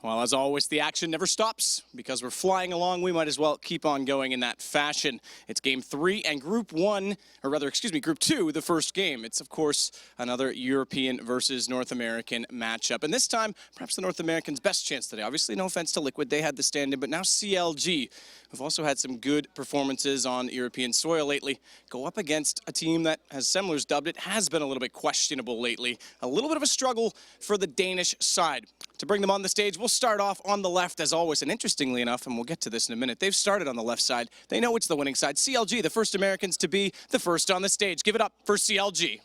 Well, as always, the action never stops. Because we're flying along, we might as well keep on going in that fashion. It's Game 3 and Group 1, or rather, excuse me, Group 2, the first game. It's, of course, another European versus North American matchup. And this time, perhaps the North Americans' best chance today. Obviously, no offense to Liquid, they had the stand-in, but now CLG, who've also had some good performances on European soil lately, go up against a team that, as Semler's dubbed it, has been a little bit questionable lately. A little bit of a struggle for the Danish side. To bring them on the stage, we'll start off on the left as always, and interestingly enough, and we'll get to this in a minute, they've started on the left side. They know it's the winning side. CLG, the first Americans to be the first on the stage. Give it up for CLG.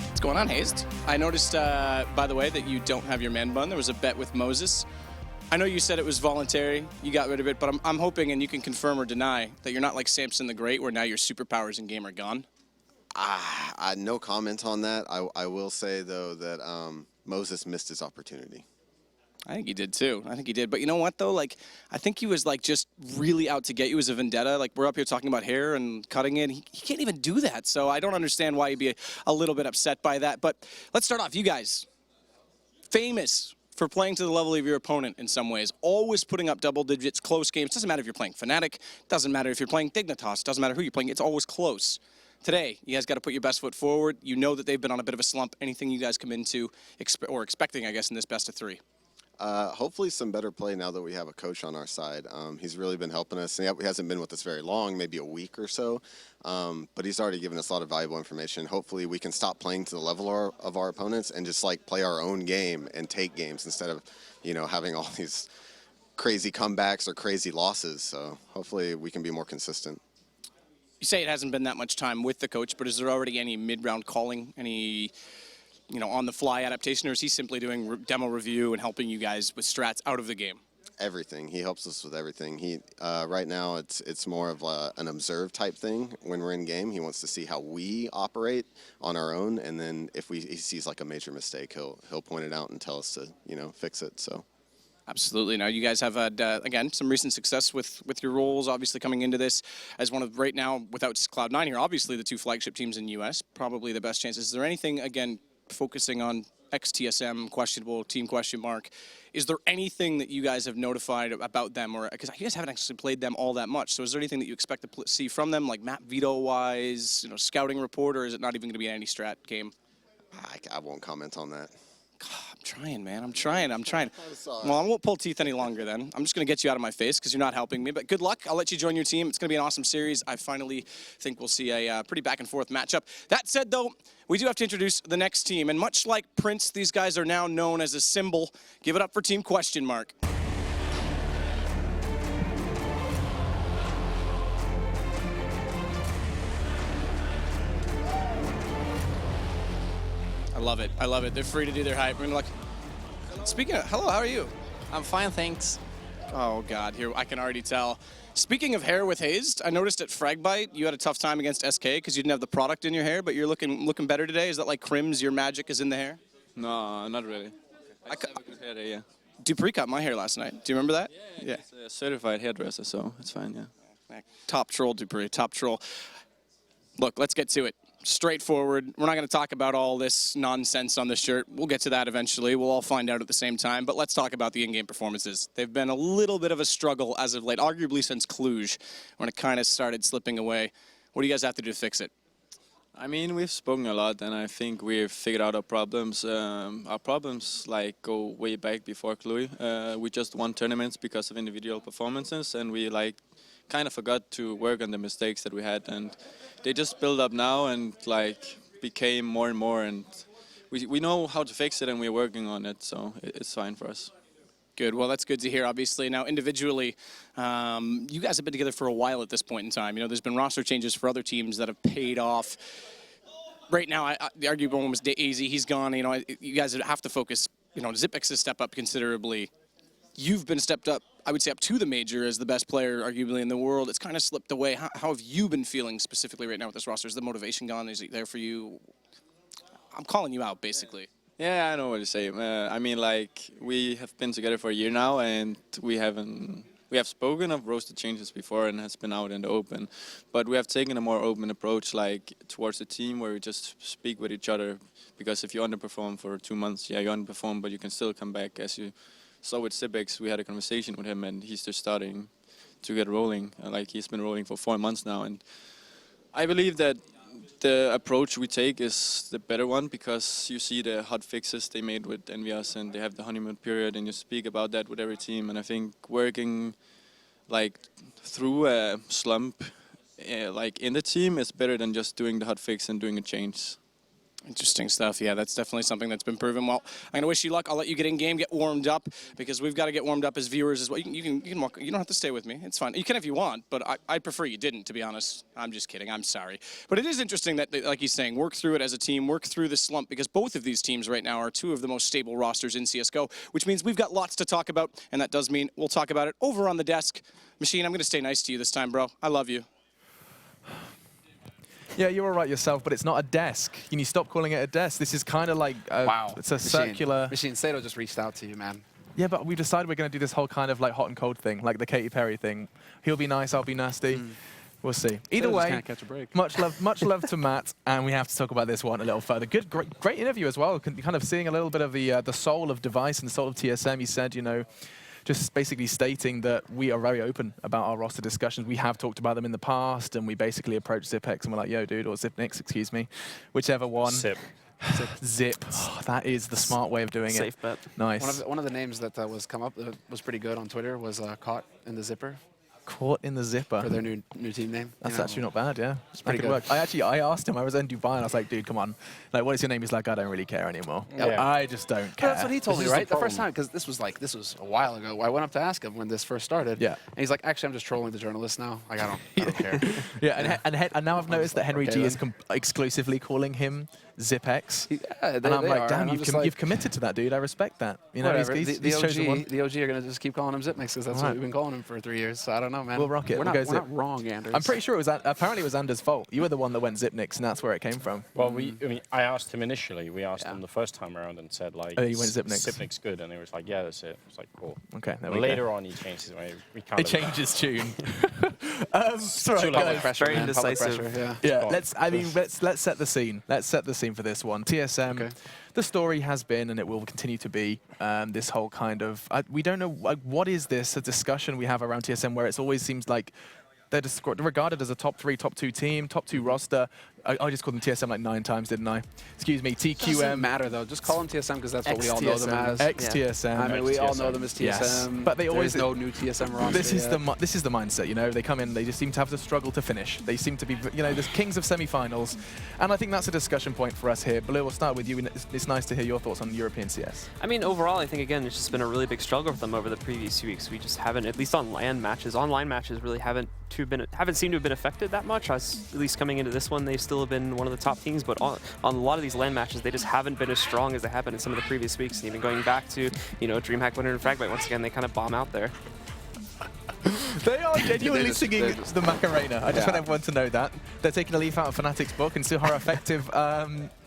What's going on, Hazed? I noticed, by the way, that you don't have your man bun. There was a bet with Moses. I know you said it was voluntary, you got rid of it, but I'm hoping, and you can confirm or deny, that you're not like Samson the Great, where now your superpowers in game are gone. No comment on that. I will say, though, that Moses missed his opportunity. I think he did, too. I think he did. But you know what, though? Like, I think he was, like, just really out to get you as a vendetta. Like, we're up here talking about hair and cutting it. He can't even do that, so I don't understand why he'd be a little bit upset by that. But let's start off. You guys, famous for playing to the level of your opponent in some ways, always putting up double digits, close games. Doesn't matter if you're playing Fnatic, doesn't matter if you're playing Dignitas, doesn't matter who you're playing, it's always close. Today, you guys got to put your best foot forward. You know that they've been on a bit of a slump. Anything you guys come into, or expecting, I guess, in this best of 3? Hopefully some better play now that we have a coach on our side. He's really been helping us. He hasn't been with us very long, maybe a week or so, but he's already given us a lot of valuable information. Hopefully we can stop playing to the level of our opponents and just like play our own game and take games instead of, you know, having all these crazy comebacks or crazy losses. So hopefully we can be more consistent. You say it hasn't been that much time with the coach, but is there already any mid-round calling, any, you know, on-the-fly adaptation, or is he simply doing demo review and helping you guys with strats out of the game? Everything. He helps us with everything. He right now it's more of an observe type thing. When we're in game, he wants to see how we operate on our own, and then if he sees like a major mistake, he'll point it out and tell us to, you know, fix it. So. Absolutely. Now, you guys have had, again, some recent success with your roles, obviously coming into this as one of, right now, without Cloud9 here, obviously the 2 flagship teams in the U.S., probably the best chances. Is there anything, again, focusing on XTSM, questionable, team question mark, is there anything that you guys have notified about them? Or because you guys haven't actually played them all that much, so is there anything that you expect to see from them, like map veto-wise, you know, scouting report, or is it not even going to be any strat game? I won't comment on that. God, I'm trying, man. I'm trying. Well, I won't pull teeth any longer then. I'm just going to get you out of my face because you're not helping me. But good luck. I'll let you join your team. It's going to be an awesome series. I finally think we'll see a pretty back-and-forth matchup. That said, though, we do have to introduce the next team. And much like Prince, these guys are now known as a symbol. Give it up for Team Question Mark. I love it. I love it. They're free to do their hype. We're gonna look. Speaking of, hello, how are you? I'm fine, thanks. Oh God, here I can already tell. Speaking of hair with Hazed, I noticed at Fragbite you had a tough time against SK because you didn't have the product in your hair, but you're looking better today. Is that like Crim's? Your magic is in the hair? No, not really. I just have a good hair day, yeah. Dupree cut my hair last night. Do you remember that? Yeah. He's a certified hairdresser, so it's fine, yeah. Top troll, Dupree. Top troll. Look, let's get to it. Straightforward. We're not going to talk about all this nonsense on the shirt. We'll get to that eventually. We'll all find out at the same time. But let's talk about the in-game performances. They've been a little bit of a struggle as of late, arguably since Cluj, when it kind of started slipping away. What do you guys have to do to fix it? I mean, we've spoken a lot, and I think we've figured out our problems. Our problems like go way back before Cluj. We just won tournaments because of individual performances, and we like kind of forgot to work on the mistakes that we had, and they just build up now and like became more and more, and we know how to fix it and we're working on it, so it's fine for us. Good. Well, that's good to hear, obviously. Now, individually, you guys have been together for a while at this point in time. You know, there's been roster changes for other teams that have paid off. Right now, the arguable one was AZ. He's gone. You know, you guys have to focus. You know, Zipix has stepped up considerably. You've been stepped up, I would say, up to the major as the best player, arguably, in the world. It's kind of slipped away. How have you been feeling specifically right now with this roster? Is the motivation gone? Is it there for you? I'm calling you out, basically. Yeah, I know what you say. I mean, like, we have been together for a year now, and we have spoken of roster changes before and has been out in the open, but we have taken a more open approach, like, towards the team, where we just speak with each other, because if you underperform for 2 months, yeah, you underperform, but you can still come back. As you saw with Sibex, we had a conversation with him, and he's just starting to get rolling. Like, he's been rolling for 4 months now, and I believe that the approach we take is the better one, because you see the hot fixes they made with Envias, and they have the honeymoon period, and you speak about that with every team. And I think working like through a slump like in the team is better than just doing the hot fix and doing a change. Interesting stuff. Yeah, that's definitely something that's been proven. Well, I'm going to wish you luck. I'll let you get in game, get warmed up, because we've got to get warmed up as viewers as well. You can walk. You don't have to stay with me. It's fine. You can if you want, but I'd prefer you didn't, to be honest. I'm just kidding. I'm sorry. But it is interesting that, like he's saying, work through it as a team, work through the slump, because both of these teams right now are two of the most stable rosters in CSGO, which means we've got lots to talk about, and that does mean we'll talk about it over on the desk. Machine, I'm going to stay nice to you this time, bro. I love you. Yeah, you're all right yourself, but it's not a desk. Can you stop calling it a desk? This is kind of like Wow. It's a Machine. circular. Machine Sato just reached out to you, man. Yeah, but we decided we're going to do this whole kind of like hot and cold thing, like the Katy Perry thing. He'll be nice, I'll be nasty. We'll see. Either Just way, can't catch a break. much love to Matt, and we have to talk about this one a little further. Great interview as well. Kind of seeing a little bit of the soul of Device and the soul of TSM. He said, you know, just basically stating that we are very open about our roster discussions. We have talked about them in the past, and we basically approached Zipex and we're like, yo, dude, or Zipnix, excuse me, whichever one. Zip. Oh, that is the smart way of doing it. Safe bet. Nice. One of the names that was come up that was pretty good on Twitter was Caught in the Zipper Caught in the zipper. for their new team name. That's You know, actually not bad, yeah. It's pretty good good. work. I asked him, I was in Dubai, and I was like, dude, come on. Like, what is your name? He's like, I don't really care anymore. Yeah. I just don't care. That's what he told me, This is the right? The first problem. time, because this was a while ago. I went up to ask him when this first started. Yeah. And he's like, actually, I'm just trolling the journalists now. Like, I don't care. Yeah, and now I've noticed that Henry okay, G is then. exclusively calling him Zipex. Yeah, And I'm like, damn, I'm just like, you've committed to that, dude. I respect that. You know, whatever. he's The chosen one. the OG are going to just keep calling him Zipmix because that's Alright. what we've been calling him for 3 years. So I don't know, man. We'll rock it. We're, We'll not, go we're Zip. not wrong, Anders. I'm pretty sure it was apparently it was Anders' fault. You were the one that went Zipnix, and that's where it came from. Well, I asked him initially. We asked him the first time around and said, like, Oh, you went Zipnix. Zipnix good. And he was like, yeah, that's it. I was like, cool. Okay, there And we later go. on, he changed his mind. We kind It of changes tune. Sorry, Too Public loud. pressure, Very man. Public indecisive. pressure, yeah. Yeah, let's set the scene. Let's set the scene for this one. TSM, Okay. the story has been, and it will continue to be, this whole kind of, we don't know, like, what is this, a discussion we have around TSM where it always seems like they're regarded as a top 3, top 2 team, top 2 roster. I just called them TSM like 9 times, didn't I? Excuse me, Doesn't TQM. matter, though. Just call them TSM because that's what we all know them as. Ex-TSM. I mean, we all know them as TSM. Yes. But they always- There's no new TSM roster This is yet. this is the mindset, you know. They come in, they just seem to have to struggle to finish. They seem to be, you know, the kings of semi-finals, and I think that's a discussion point for us here. Blue, we'll start with you. And it's nice to hear your thoughts on European CS. I mean, overall, I think, again, it's just been a really big struggle for them over the previous few weeks. We just haven't, at least on LAN matches, online matches really haven't seemed to have been affected that much. At least coming into this one, they still have been one of the top teams, but on a lot of these LAN matches, they just haven't been as strong as they have been in some of the previous weeks. And even going back to, you know, DreamHack Winner and Fragmite, once again, they kind of bomb out there. They are genuinely just- singing they're just- the Macarena. I just Yeah. want everyone to know that. They're taking a leaf out of Fnatic's book and see how effective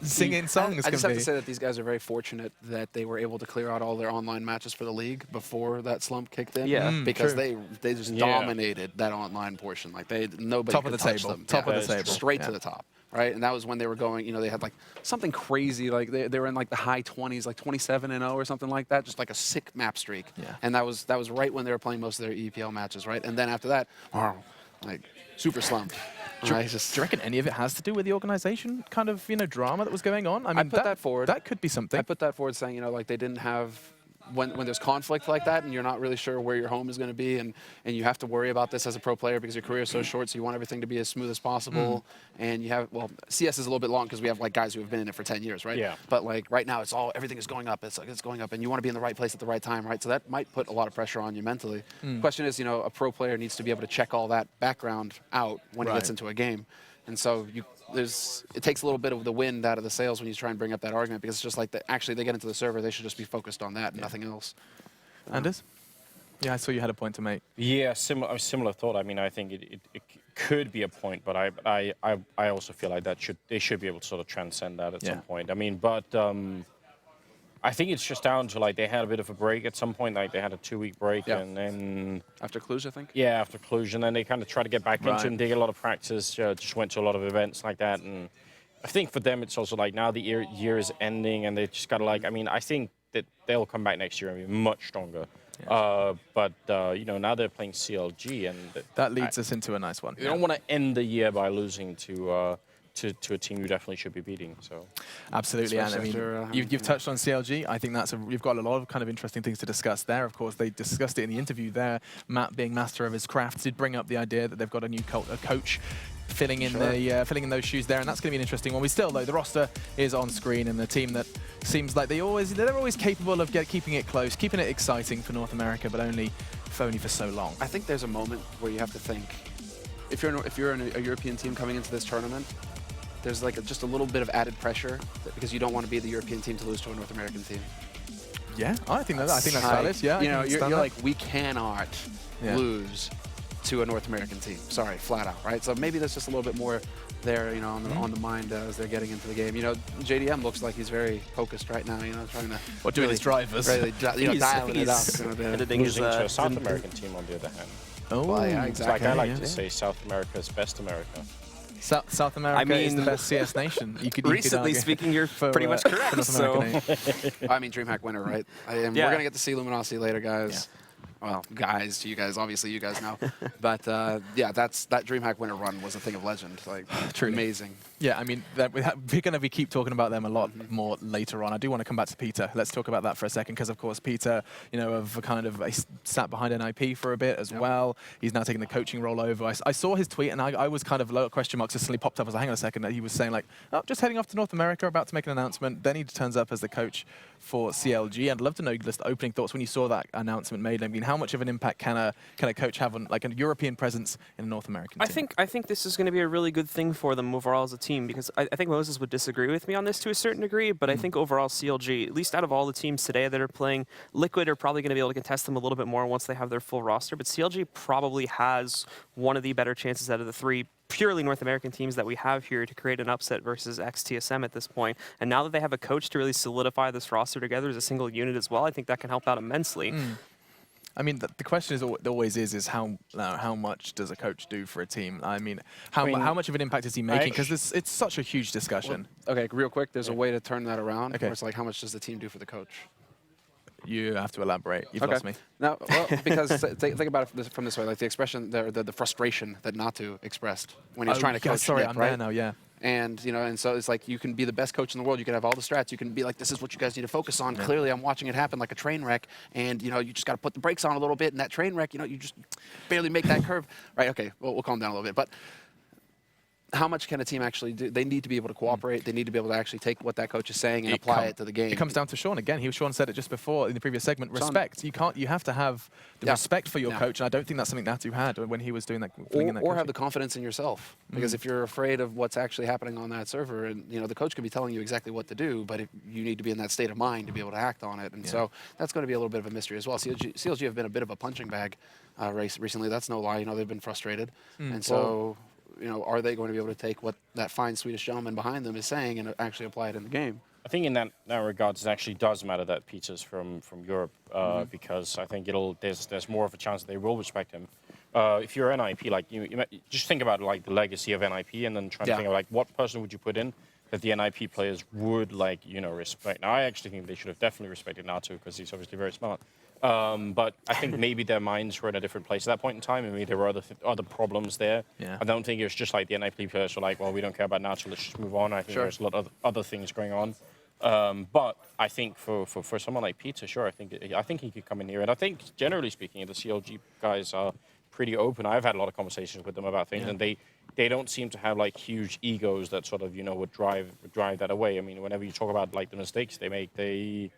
singing songs I can just have be. to say that these guys are very fortunate that they were able to clear out all their online matches for the league before that slump kicked in. Yeah. Because true. they just Yeah. dominated that online portion. Like nobody Top could of the touch table. them. Top of the Just table. Straight Yeah. to the top. Right, and that was when they were going. You know, they had like something crazy. Like they were in like the high 20s, like 27-0 or something like that. Just like a sick map streak. Yeah. And that was right when they were playing most of their EPL matches. Right, and then after that, like super slump. Right, Do you reckon any of it has to do with the organization kind of, you know, drama that was going on? I mean, put that forward. That could be something. I put that forward saying, you know, like they didn't have, when there's conflict like that and you're not really sure where your home is going to be and you have to worry about this as a pro player because your career is so short, so you want everything to be as smooth as possible. And you have, well, CS is a little bit long because we have like guys who have been in it for 10 years, right? Yeah. But like right now everything is going up. It's going up and you want to be in the right place at the right time, right? So that might put a lot of pressure on you mentally. Question is, you know, a pro player needs to be able to check all that background out when he gets Right. into a game. And so it takes a little bit of the wind out of the sails when you try and bring up that argument because it's just like actually they get into the server, they should just be focused on that and nothing else. Anders? Yeah, I saw you had a point to make. Yeah, similar thought. I mean, I think it could be a point, but I also feel like they should be able to sort of transcend that at some point. I mean, but I think it's just down to like they had a bit of a break at some point, like they had a 2-week break, Yeah. and then After Cluj, I think. yeah, after Cluj, and then they kind of tried to get back into Right. it and did a lot of practice. Just went to a lot of events like that, and I think for them it's also like now the year is ending, and they just gotta like. I mean, I think that they'll come back next year and be much stronger. But you know, now they're playing CLG, and That leads us into a nice one. you don't want to end the year by losing to a team you definitely should be beating. So Absolutely, and I Especially mean, after, you've touched on CLG. I think you've got a lot of kind of interesting things to discuss there. Of course, they discussed it in the interview there. Matt, being master of his craft, did bring up the idea that they've got a new coach filling in filling in those shoes there, and that's going to be an interesting one. We still, though, the roster is on screen, and the team that seems like they're always capable of keeping it close, keeping it exciting for North America, but only for so long. I think there's a moment where you have to think, if you're a European team coming into this tournament, there's like just a little bit of added pressure because you don't want to be the European team to lose to a North American team. Yeah, I think that's valid. Yeah, you know, you're you're like, we cannot Yeah. lose to a North American team. Sorry, flat out, right? So maybe there's just a little bit more there, you know, on the mind as they're getting into the game. You know, JDM looks like he's very focused right now. You know, trying to doing his drivers. really, dialing it up. You know, editing his losing to a South American team on the other hand. Oh, Well, yeah, It's like exactly. I like yeah. to say South America's best America. South America is the mean, best CS nation. You could Recently argue speaking, you're for, pretty much for correct. North So American aid. I mean, DreamHack winner, right? We're Yeah. going to get to see Luminosity later, guys. Well, guys, to you guys, obviously you guys know. But yeah, that DreamHack winner run was a thing of legend. Like, Truly. amazing. Yeah, I mean, we're going to keep talking about them a lot more later on. I do want to come back to Peter. Let's talk about that for a second, because of course Peter, you know, sat behind NIP for a bit as well. He's now taking the coaching role over. I saw his tweet, and I was kind of low question marks. It suddenly popped up. I was like, hang on a second. He was saying like, oh, just heading off to North America, about to make an announcement. Then he turns up as the coach for CLG. I'd love to know just opening thoughts when you saw that announcement made. I mean, how much of an impact can a coach have on like a European presence in a North American team? I think this is going to be a really good thing for them overall as a team, because I think Moses would disagree with me on this to a certain degree, but I think overall CLG, at least out of all the teams today that are playing, Liquid are probably going to be able to contest them a little bit more once they have their full roster, but CLG probably has one of the better chances out of the three purely North American teams that we have here to create an upset versus XTSM at this point. And now that they have a coach to really solidify this roster together as a single unit as well, I think that can help out immensely. I mean, the question is how much does a coach do for a team? I mean, how much of an impact is he making? Because it's such a huge discussion. Okay, real quick, there's a way to turn that around. Okay. Where it's like, how much does the team do for the coach? You have to elaborate. You've lost me. No, well, because think about it from this way, like the expression, the frustration that Natu expressed when he was trying to coach. Sorry, Nick, I'm right? there now. Yeah. And you know, and so it's like you can be the best coach in the world. You can have all the strats. You can be like, this is what you guys need to focus on. Clearly, I'm watching it happen like a train wreck, and you know, you just got to put the brakes on a little bit. And that train wreck, you know, you just barely make that curve. Right? Okay, well, we'll calm down a little bit. But how much can a team actually do? They need to be able to cooperate. They need to be able to actually take what that coach is saying and apply it to the game. It comes down to Sean again. Sean said it just before in the previous segment. Respect. You have to have the respect for your coach, and I don't think that's something Natu had when he was doing that. Or have the confidence in yourself, because if you're afraid of what's actually happening on that server, and you know the coach can be telling you exactly what to do, but you need to be in that state of mind to be able to act on it, and so that's going to be a little bit of a mystery as well. CLG have been a bit of a punching bag race recently. That's no lie. You know, they've been frustrated, and so. You know, are they going to be able to take what that fine Swedish gentleman behind them is saying and actually apply it in the game? I think in that regard, it actually does matter that Peter's from Europe because I think there's more of a chance that they will respect him. If you're NIP, like you just think about like the legacy of NIP, and then try to think of like what person would you put in that the NIP players would like respect. Now I actually think they should have definitely respected Natu because he's obviously very smart. But I think maybe their minds were in a different place at that point in time, and maybe there were other problems there. Yeah. I don't think it was just like the NIP players were like, well, we don't care about Natu, let's just move on. I think there's a lot of other things going on. But I think for someone like Peter, sure, I think he could come in here, and I think generally speaking, the CLG guys are pretty open. I've had a lot of conversations with them about things, and they don't seem to have like huge egos that sort of would drive that away. I mean, whenever you talk about like the mistakes they make, they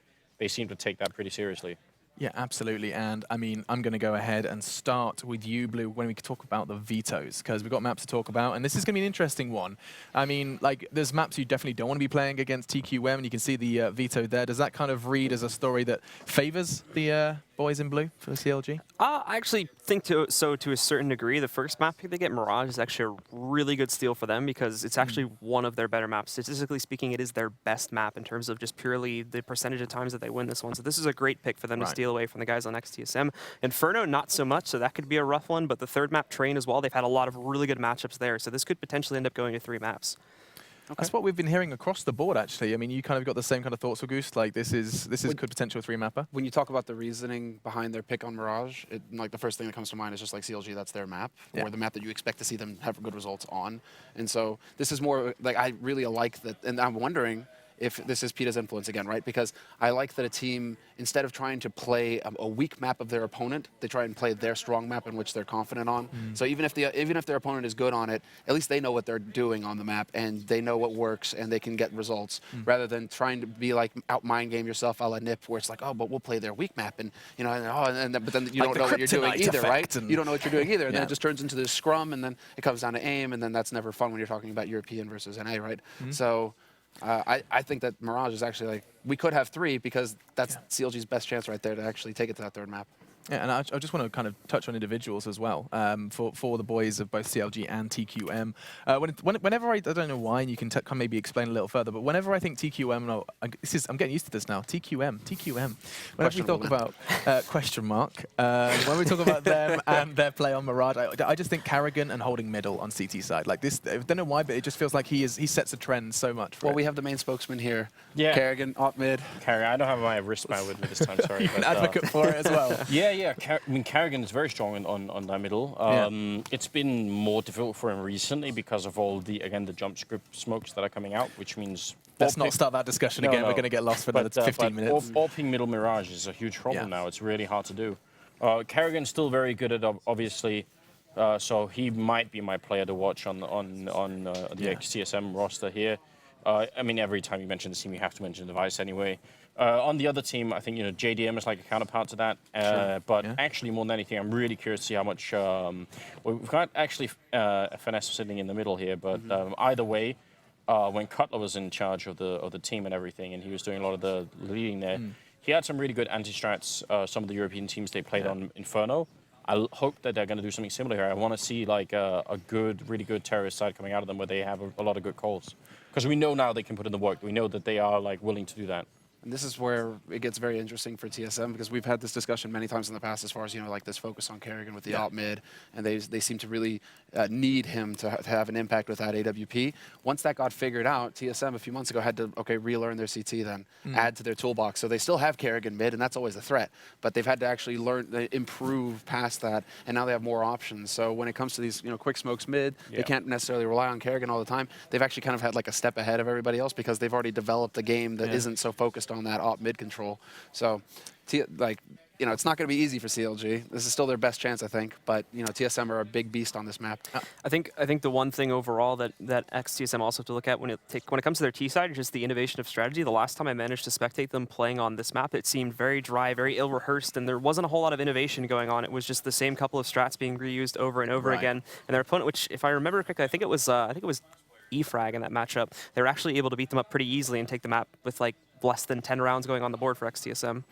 seem to take that pretty seriously. Yeah, absolutely. And I mean, I'm going to go ahead and start with you, Blue, when we talk about the vetoes, because we've got maps to talk about, and this is going to be an interesting one. I mean, like, there's maps you definitely don't want to be playing against TQM, and you can see the veto there. Does that kind of read as a story that favors the boys in blue for the CLG? I actually think to a certain degree. The first map pick they get, Mirage, is actually a really good steal for them because it's actually one of their better maps. Statistically speaking, it is their best map in terms of just purely the percentage of times that they win this one. So this is a great pick for them to steal away from the guys on XTSM. Inferno, not so much, so that could be a rough one, but the third map, Train, as well, they've had a lot of really good matchups there, so this could potentially end up going to 3 maps. That's what we've been hearing across the board, actually. I mean, you kind of got the same kind of thoughts, August. Like, this is could potential 3-mapper. When you talk about the reasoning behind their pick on Mirage, like the first thing that comes to mind is just like CLG, that's their map, or the map that you expect to see them have good results on. And so this is more like, I really like that, and I'm wondering if this is Peta's influence again, right? Because I like that a team, instead of trying to play a weak map of their opponent, they try and play their strong map in which they're confident on. So even if their opponent is good on it, at least they know what they're doing on the map and they know what works and they can get results, rather than trying to be like out mind game yourself a la Nip, where it's like, oh, but we'll play their weak map, and you know, but then you like don't know what you're doing either, right? And You don't know what you're doing either, and then it just turns into this scrum, and then it comes down to aim, and then that's never fun when you're talking about European versus NA, right? So. I think that Mirage is actually like, we could have 3 because that's CLG's best chance right there to actually take it to that third map. Yeah, and I just want to kind of touch on individuals as well for the boys of both CLG and TQM. Whenever I don't know why, and you can maybe explain a little further, but whenever I think TQM, I'm getting used to this now. TQM. Whenever we talk about question mark, when we talk about them and their play on Mirage, I just think Carrigan and holding middle on CT side. Like this, I don't know why, but it just feels like he sets a trend so much. Well, we have the main spokesman here. Yeah. Kerrigan, op mid. Carrigan, I don't have my wristband with me this time, sorry. An advocate for it as well. Yeah. I mean, Carrigan is very strong on that middle. It's been more difficult for him recently because of all the jump script smokes that are coming out, which means... Let's not start that discussion again. We're going to get lost for another 15 minutes. AWPing middle Mirage is a huge problem now. It's really hard to do. Carrigan's still very good at, obviously, so he might be my player to watch on the XTSM roster here. I mean, every time you mention the team, you have to mention Device anyway. On the other team, I think JDM is like a counterpart to that. But actually, more than anything, I'm really curious to see how much. We've got actually a Finesse sitting in the middle here, but either way, when Cutler was in charge of the team and everything, and he was doing a lot of the leading there, he had some really good anti-strats. Some of the European teams they played on Inferno. I hope that they're going to do something similar here. I want to see like a really good terrorist side coming out of them where they have a lot of good calls. Because we know now they can put in the work. We know that they are like willing to do that. And this is where it gets very interesting for TSM, because we've had this discussion many times in the past as far as, like this focus on Kerrigan with the op mid, and they seem to really need him to have an impact with that AWP. Once that got figured out, TSM a few months ago had to, relearn their CT then, add to their toolbox. So they still have Kerrigan mid, and that's always a threat, but they've had to actually improve past that, and now they have more options. So when it comes to these, quick smokes mid, they can't necessarily rely on Kerrigan all the time. They've actually kind of had like a step ahead of everybody else because they've already developed a game that isn't so focused on that op mid control. So, it's not going to be easy for CLG. This is still their best chance, I think. But TSM are a big beast on this map. I think the one thing overall that XTSM also have to look at when it comes to their T side is just the innovation of strategy. The last time I managed to spectate them playing on this map, it seemed very dry, very ill-rehearsed, and there wasn't a whole lot of innovation going on. It was just the same couple of strats being reused over and over again. And their opponent, which if I remember correctly, I think it was eFrag in that matchup. They were actually able to beat them up pretty easily and take the map with like less than 10 rounds going on the board for XTSM.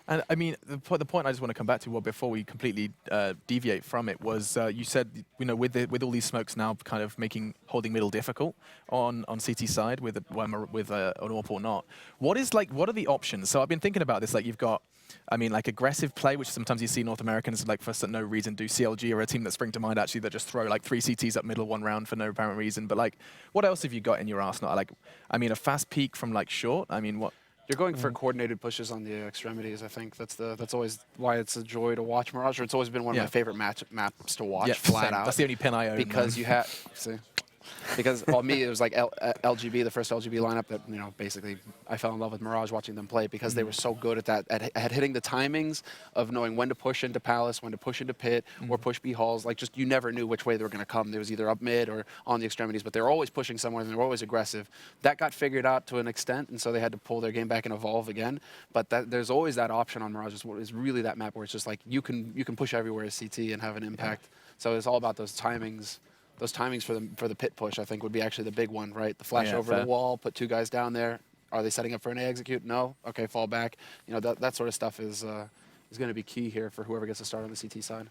And I mean, the point I just want to come back to, before we completely deviate from it, was you said, with all these smokes now kind of holding middle difficult on CT side with an AWP or not. What are the options? So I've been thinking about this. Like you've got, like aggressive play, which sometimes you see North Americans like for no reason do. CLG or a team that spring to mind actually that just throw like 3 CTs up middle 1 round for no apparent reason. But like, what else have you got in your arsenal? Like, a fast peek from like short. What? You're going for coordinated pushes on the extremities. I think that's always why it's a joy to watch Mirage. It's always been one of my favorite maps to watch flat out. That's the only pin I own. Because you have because me it was like LGB, the first LGB lineup that basically I fell in love with Mirage watching them play because they were so good at that at hitting the timings of knowing when to push into Palace, when to push into Pit, or push B halls. Like just you never knew which way they were going to come. There was either up mid or on the extremities, but they were always pushing somewhere and they were always aggressive. That got figured out to an extent, and so they had to pull their game back and evolve again. But there's always that option on Mirage. Is really that map where it's just like you can push everywhere as CT and have an impact. So it's all about those timings. Those timings for the pit push, I think, would be actually the big one, right? The flash over the wall, put 2 guys down there. Are they setting up for an A execute? No. Okay, fall back. That sort of stuff is is going to be key here for whoever gets to start on the CT side.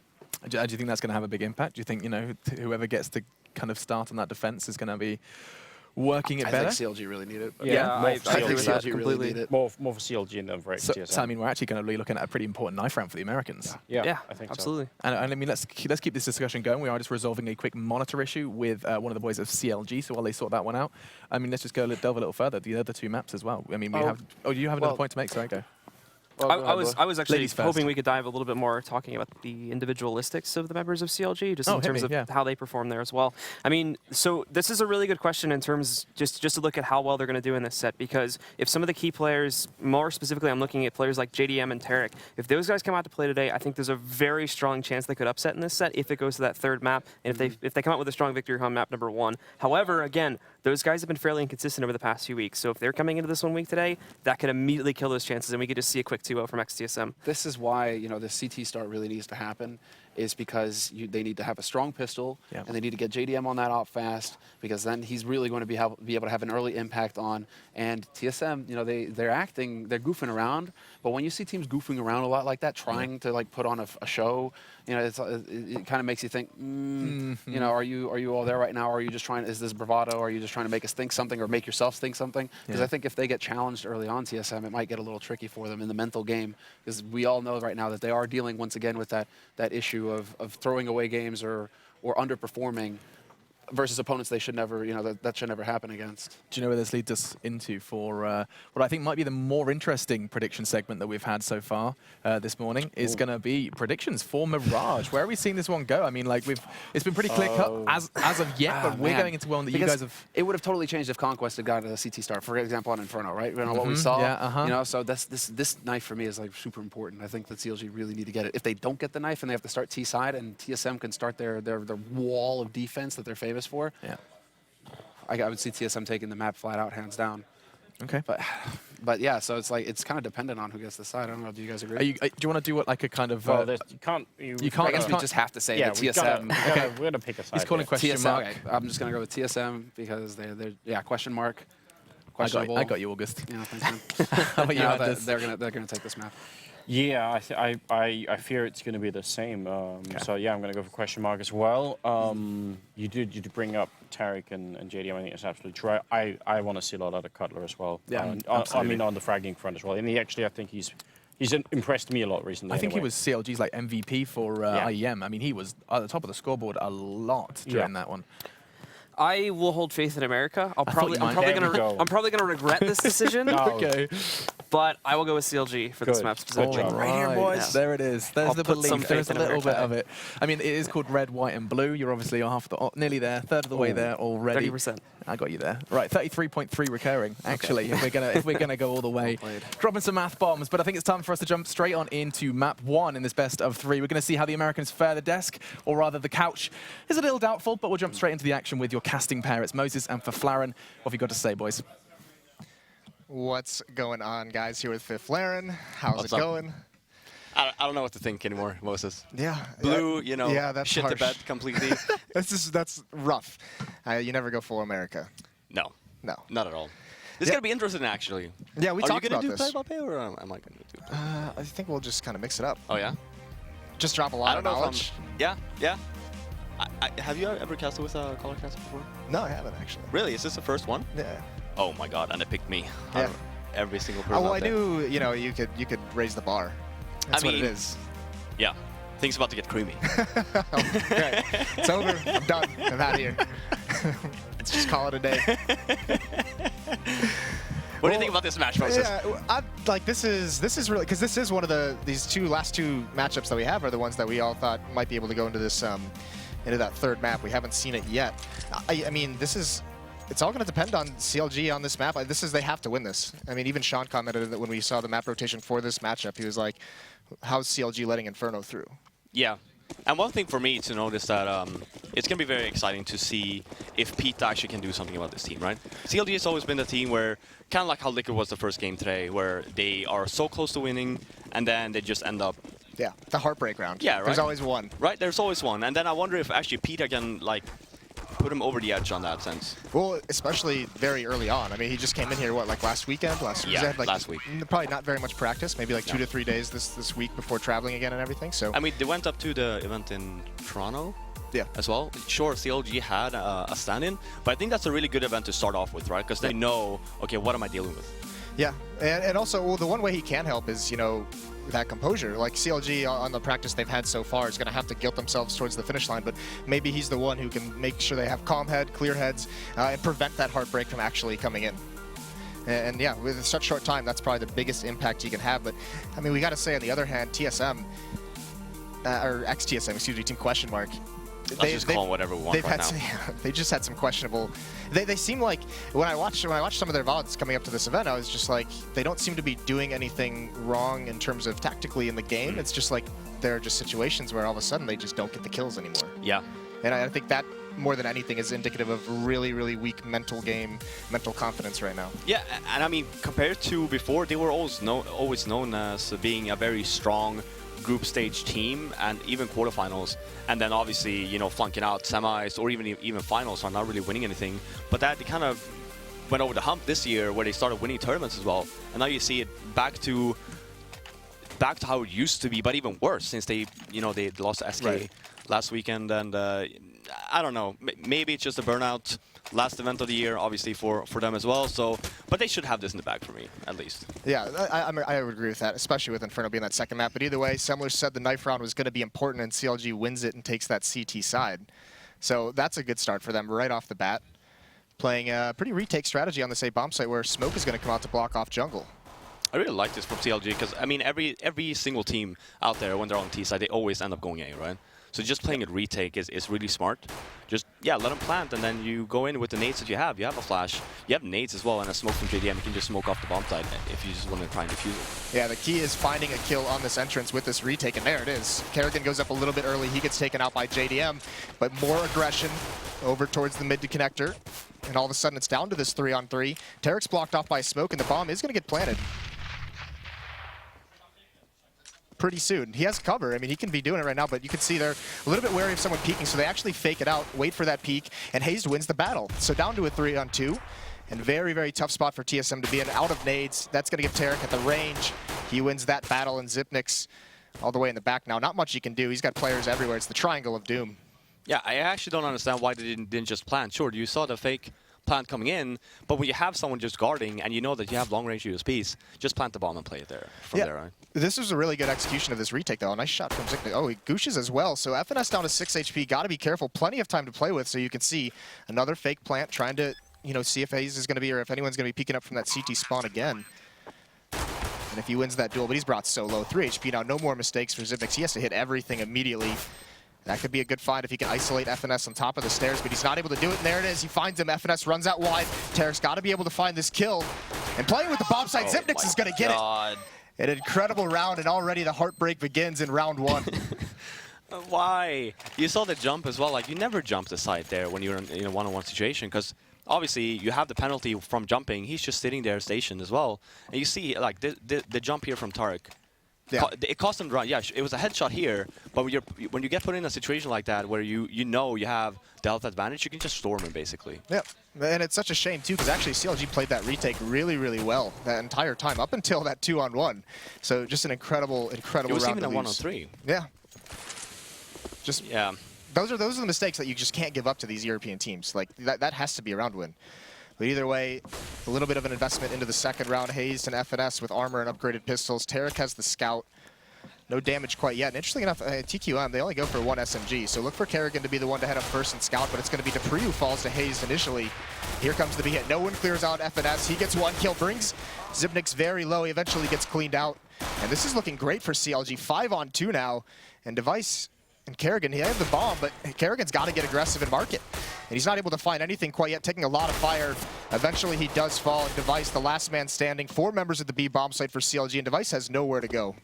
Do you think that's going to have a big impact? Do you think, you know, whoever gets to kind of start on that defense is going to be working it better? I think CLG really need it. Yeah, more I for agree with that CLG really completely. need it. More for CLG and then for So, TSM. so, I mean, we're actually going to be looking at a pretty important knife round for the Americans. Yeah, I think absolutely. And I mean, let's keep this discussion going. We are just resolving a quick monitor issue with one of the boys of CLG. So while they sort that one out, I mean, let's just go delve a little further. The other two maps as well. I mean, we have. Oh, do you have another point to make? Sorry, go. Well, go ahead, I was actually Ladies first. hoping we could dive a little bit more talking about the individualistics of the members of CLG, just in terms of how they perform there as well. I mean, so this is a really good question in terms just to look at how well they're going to do in this set, because if some of the key players, more specifically I'm looking at players like JDM and Tarek, if those guys come out to play today, I think there's a very strong chance they could upset in this set if it goes to that third map, and if they come out with a strong victory on map number 1. However, again, those guys have been fairly inconsistent over the past few weeks, so if they're coming into this 1 week today, that could immediately kill those chances, and we could just see a quick 2-0 from XTSM. This is why, you know, the CT start really needs to happen, is because they need to have a strong pistol, and they need to get JDM on that op fast, because then he's really going to be able to have an early impact on. And TSM, you know, they're goofing around, but when you see teams goofing around a lot like that, trying to like put on a show, you know, it kind of makes you think, you know, are you all there right now? Or are you just trying? Is this bravado? Or are you just trying to make us think something or make yourselves think something? Because I think if they get challenged early on TSM, it might get a little tricky for them in the mental game, because we all know right now that they are dealing once again with that issue of throwing away games or underperforming versus opponents they should never, you know, that should never happen against. Do you know where this leads us into for what I think might be the more interesting prediction segment that we've had so far this morning is going to be predictions for Mirage. Where are we seeing this one go? I mean, like it's been pretty clear-cut as of yet, but we're going into one that you guys have. It would have totally changed if Conquest had gotten to the CT start, for example, on Inferno, right? You know what we saw. You know, so this knife for me is like super important. I think that CLG really need to get it. If they don't get the knife and they have to start T side, and TSM can start their wall of defense that they're famous for. Yeah. I would see TSM taking the map flat out, hands down. Okay. But yeah, so it's like it's kind of dependent on who gets the side. I don't know. Do you guys agree? Do you want to do it like a kind of? Well, you can't. I guess we just have to say that TSM. We're gonna pick a side. He's calling question TSM. mark. Okay, I'm just gonna go with TSM because they're question mark. I got you, August. Yeah, thanks, man. How about you? They're gonna take this map. Yeah, I fear it's going to be the same. So yeah, I'm going to go for question mark as well. You did bring up Tarek and JDM. I think it's absolutely true. I want to see a lot out of Cutler as well. Yeah, I mean on the fragging front as well. And I think he's impressed me a lot recently. I think he was CLG's like MVP for IEM. I mean, he was at the top of the scoreboard a lot during that one. I will hold faith in America. I'm probably gonna regret this decision. Okay. But I will go with CLG for this map specifically. Right here, boys. Yeah. There it is. There's I'll the put some belief. There's a faith in little bit America. of it. I mean, it is called red, white, and blue. You're obviously nearly there, third of the way there already. 30%. I got you there. Right, 33.3 recurring. Actually, if we're gonna go all the way, dropping some math bombs. But I think it's time for us to jump straight on into map 1 in this best of 3. We're gonna see how the Americans fare. The desk, or rather the couch, is a little doubtful. But we'll jump straight into the action with your casting pair. It's Moses and Fiflaren. What have you got to say, boys? What's going on, guys? Here with Fiflaren. How's it going? I don't know what to think anymore, Moses. Yeah. Blue, you know, that's shit harsh. the bed completely. That's rough. You never go for America. No, not at all. This is Yeah. going to be interesting, actually. Yeah, we talked about Are you this. going to do play-by-play, or am I going to do play? I think we'll just kind of mix it up. Oh, yeah? Just drop a lot of knowledge. Yeah. Have you ever casted with a color caster before? No, I haven't, actually. Really? Is this the first one? Yeah. Oh, my God. And it picked me. Yeah. Every single person Well, out I there. knew, you could raise the bar. That's what it is. Yeah. Things about to get creamy. Okay. It's over. I'm done. I'm out of here. Let's just call it a day. What do you think about this match, Moses? Yeah, this is really, because this is one of these last two matchups that we have are the ones that we all thought might be able to go into this into that third map. We haven't seen it yet. I mean, it's all going to depend on CLG on this map. They have to win this. I mean, even Sean commented that when we saw the map rotation for this matchup, he was like, how's CLG letting Inferno through? Yeah. And one thing for me to notice that it's going to be very exciting to see if Pete actually can do something about this team, right? CLG has always been the team where, kind of like how Liquid was the first game today, where they are so close to winning, and then they just end up... Yeah, the heartbreak round. Yeah, right. There's always one. Right, there's always one. And then I wonder if actually Peter can, like, put him over the edge on that sense. Well, especially very early on. I mean, he just came in here, what, like last weekend? Yeah, like, last week. Probably not very much practice, maybe like 2 to 3 days this week before traveling again and everything. So I mean, they went up to the event in Toronto. Yeah. As well. Sure, CLG had a stand-in, but I think that's a really good event to start off with, right? Because they know, okay, what am I dealing with? Yeah, and also, well, the one way he can help is, you know, that composure. Like CLG on the practice they've had so far is going to have to guilt themselves towards the finish line, but maybe he's the one who can make sure they have calm head, clear heads, and prevent that heartbreak from actually coming in. And yeah, with such short time, that's probably the biggest impact he can have. But I mean, we got to say on the other hand, TSM, or ex-TSM, excuse me, Team Question Mark. Let's just call them whatever we want right now. They just had some questionable. They seem like when I watched some of their VODs coming up to this event, I was just like, they don't seem to be doing anything wrong in terms of tactically in the game. It's just like there are just situations where all of a sudden they just don't get the kills anymore. Yeah. And I think that more than anything is indicative of really, really weak mental confidence right now. Yeah, and I mean, compared to before, they were always known as being a very strong group stage team and even quarterfinals, and then obviously, you know, flunking out semis or even finals are not really winning anything. But that they kind of went over the hump this year where they started winning tournaments as well, and now you see it back to how it used to be, but even worse since they lost to SK last weekend. And I don't know, maybe it's just a burnout. Last event of the year, obviously, for them as well. So, but they should have this in the bag for me, at least. Yeah, I would agree with that, especially with Inferno being that second map. But either way, Semler said the knife round was going to be important, and CLG wins it and takes that CT side. So that's a good start for them right off the bat. Playing a pretty retake strategy on this A bomb site where Smoke is going to come out to block off jungle. I really like this from CLG because, I mean, every single team out there, when they're on T side, they always end up going A, right? So just playing it retake is really smart. Just, yeah, let them plant, and then you go in with the nades that you have. You have a flash, you have nades as well, and a smoke from JDM. You can just smoke off the bomb side if you just want to try and defuse it. Yeah, the key is finding a kill on this entrance with this retake, and there it is. Kerrigan goes up a little bit early. He gets taken out by JDM, but more aggression over towards the mid to connector. And all of a sudden, it's down to this 3-on-3. Tarek's blocked off by Smoke, and the bomb is going to get planted pretty soon. He has cover. I mean, he can be doing it right now, but you can see they're a little bit wary of someone peeking, so they actually fake it out, wait for that peek, and Hazed wins the battle. So down to a 3-on-2, and very, very tough spot for TSM to be in. Out of nades, that's going to give Tarek at the range. He wins that battle, and Zipnik's all the way in the back now. Not much he can do. He's got players everywhere. It's the triangle of doom. Yeah, I actually don't understand why they didn't just plant. Sure, you saw the fake plant coming in, but when you have someone just guarding and you know that you have long-range USPs, just plant the bomb and play it there from there, right? This was a really good execution of this retake, though. A nice shot from Zipnik. Oh, he gooshes as well. So FNS down to 6 HP. Got to be careful. Plenty of time to play with. So you can see another fake plant trying to, you know, see if Hayes is going to be, or if anyone's going to be peeking up from that CT spawn again. And if he wins that duel, but he's brought so low. 3 HP now. No more mistakes for Zipnik. He has to hit everything immediately. That could be a good find if he can isolate FNS on top of the stairs, but he's not able to do it, and there it is. He finds him. FNS runs out wide. Tarek's got to be able to find this kill. And playing with the bomb site, Zipnik is going to get it. An incredible round, and already the heartbreak begins in round 1. Why? You saw the jump as well. Like, you never jump the side there when you're in a one-on-one situation, because obviously you have the penalty from jumping. He's just sitting there stationed as well. And you see, like, the jump here from Tarek. Yeah. It cost him the run. Yeah, it was a headshot here, but when you get put in a situation like that where you know you have delta advantage, you can just storm him basically. Yeah, and it's such a shame too, because actually CLG played that retake really, really well that entire time up until that 2-on-1. So just an incredible round. It was even a 1-on-3. Yeah. Just yeah. Those are the mistakes that you just can't give up to these European teams. Like that has to be a round win. But either way, a little bit of an investment into the second round. Hazed and FNS with armor and upgraded pistols. Tarek has the scout. No damage quite yet. And interestingly enough, TQM, they only go for 1 SMG. So look for Kerrigan to be the one to head up first and scout, but it's going to be Dupree who falls to Hazed initially. Here comes the B hit. No one clears out FNS. He gets 1 kill, brings Zipnik's very low. He eventually gets cleaned out. And this is looking great for CLG. 5-on-2 now. And Device and Kerrigan, he had the bomb, but Kerrigan's got to get aggressive and mark it. And he's not able to find anything quite yet, taking a lot of fire. Eventually he does fall, and Device, the last man standing. 4 members at the B bomb site for CLG, and Device has nowhere to go.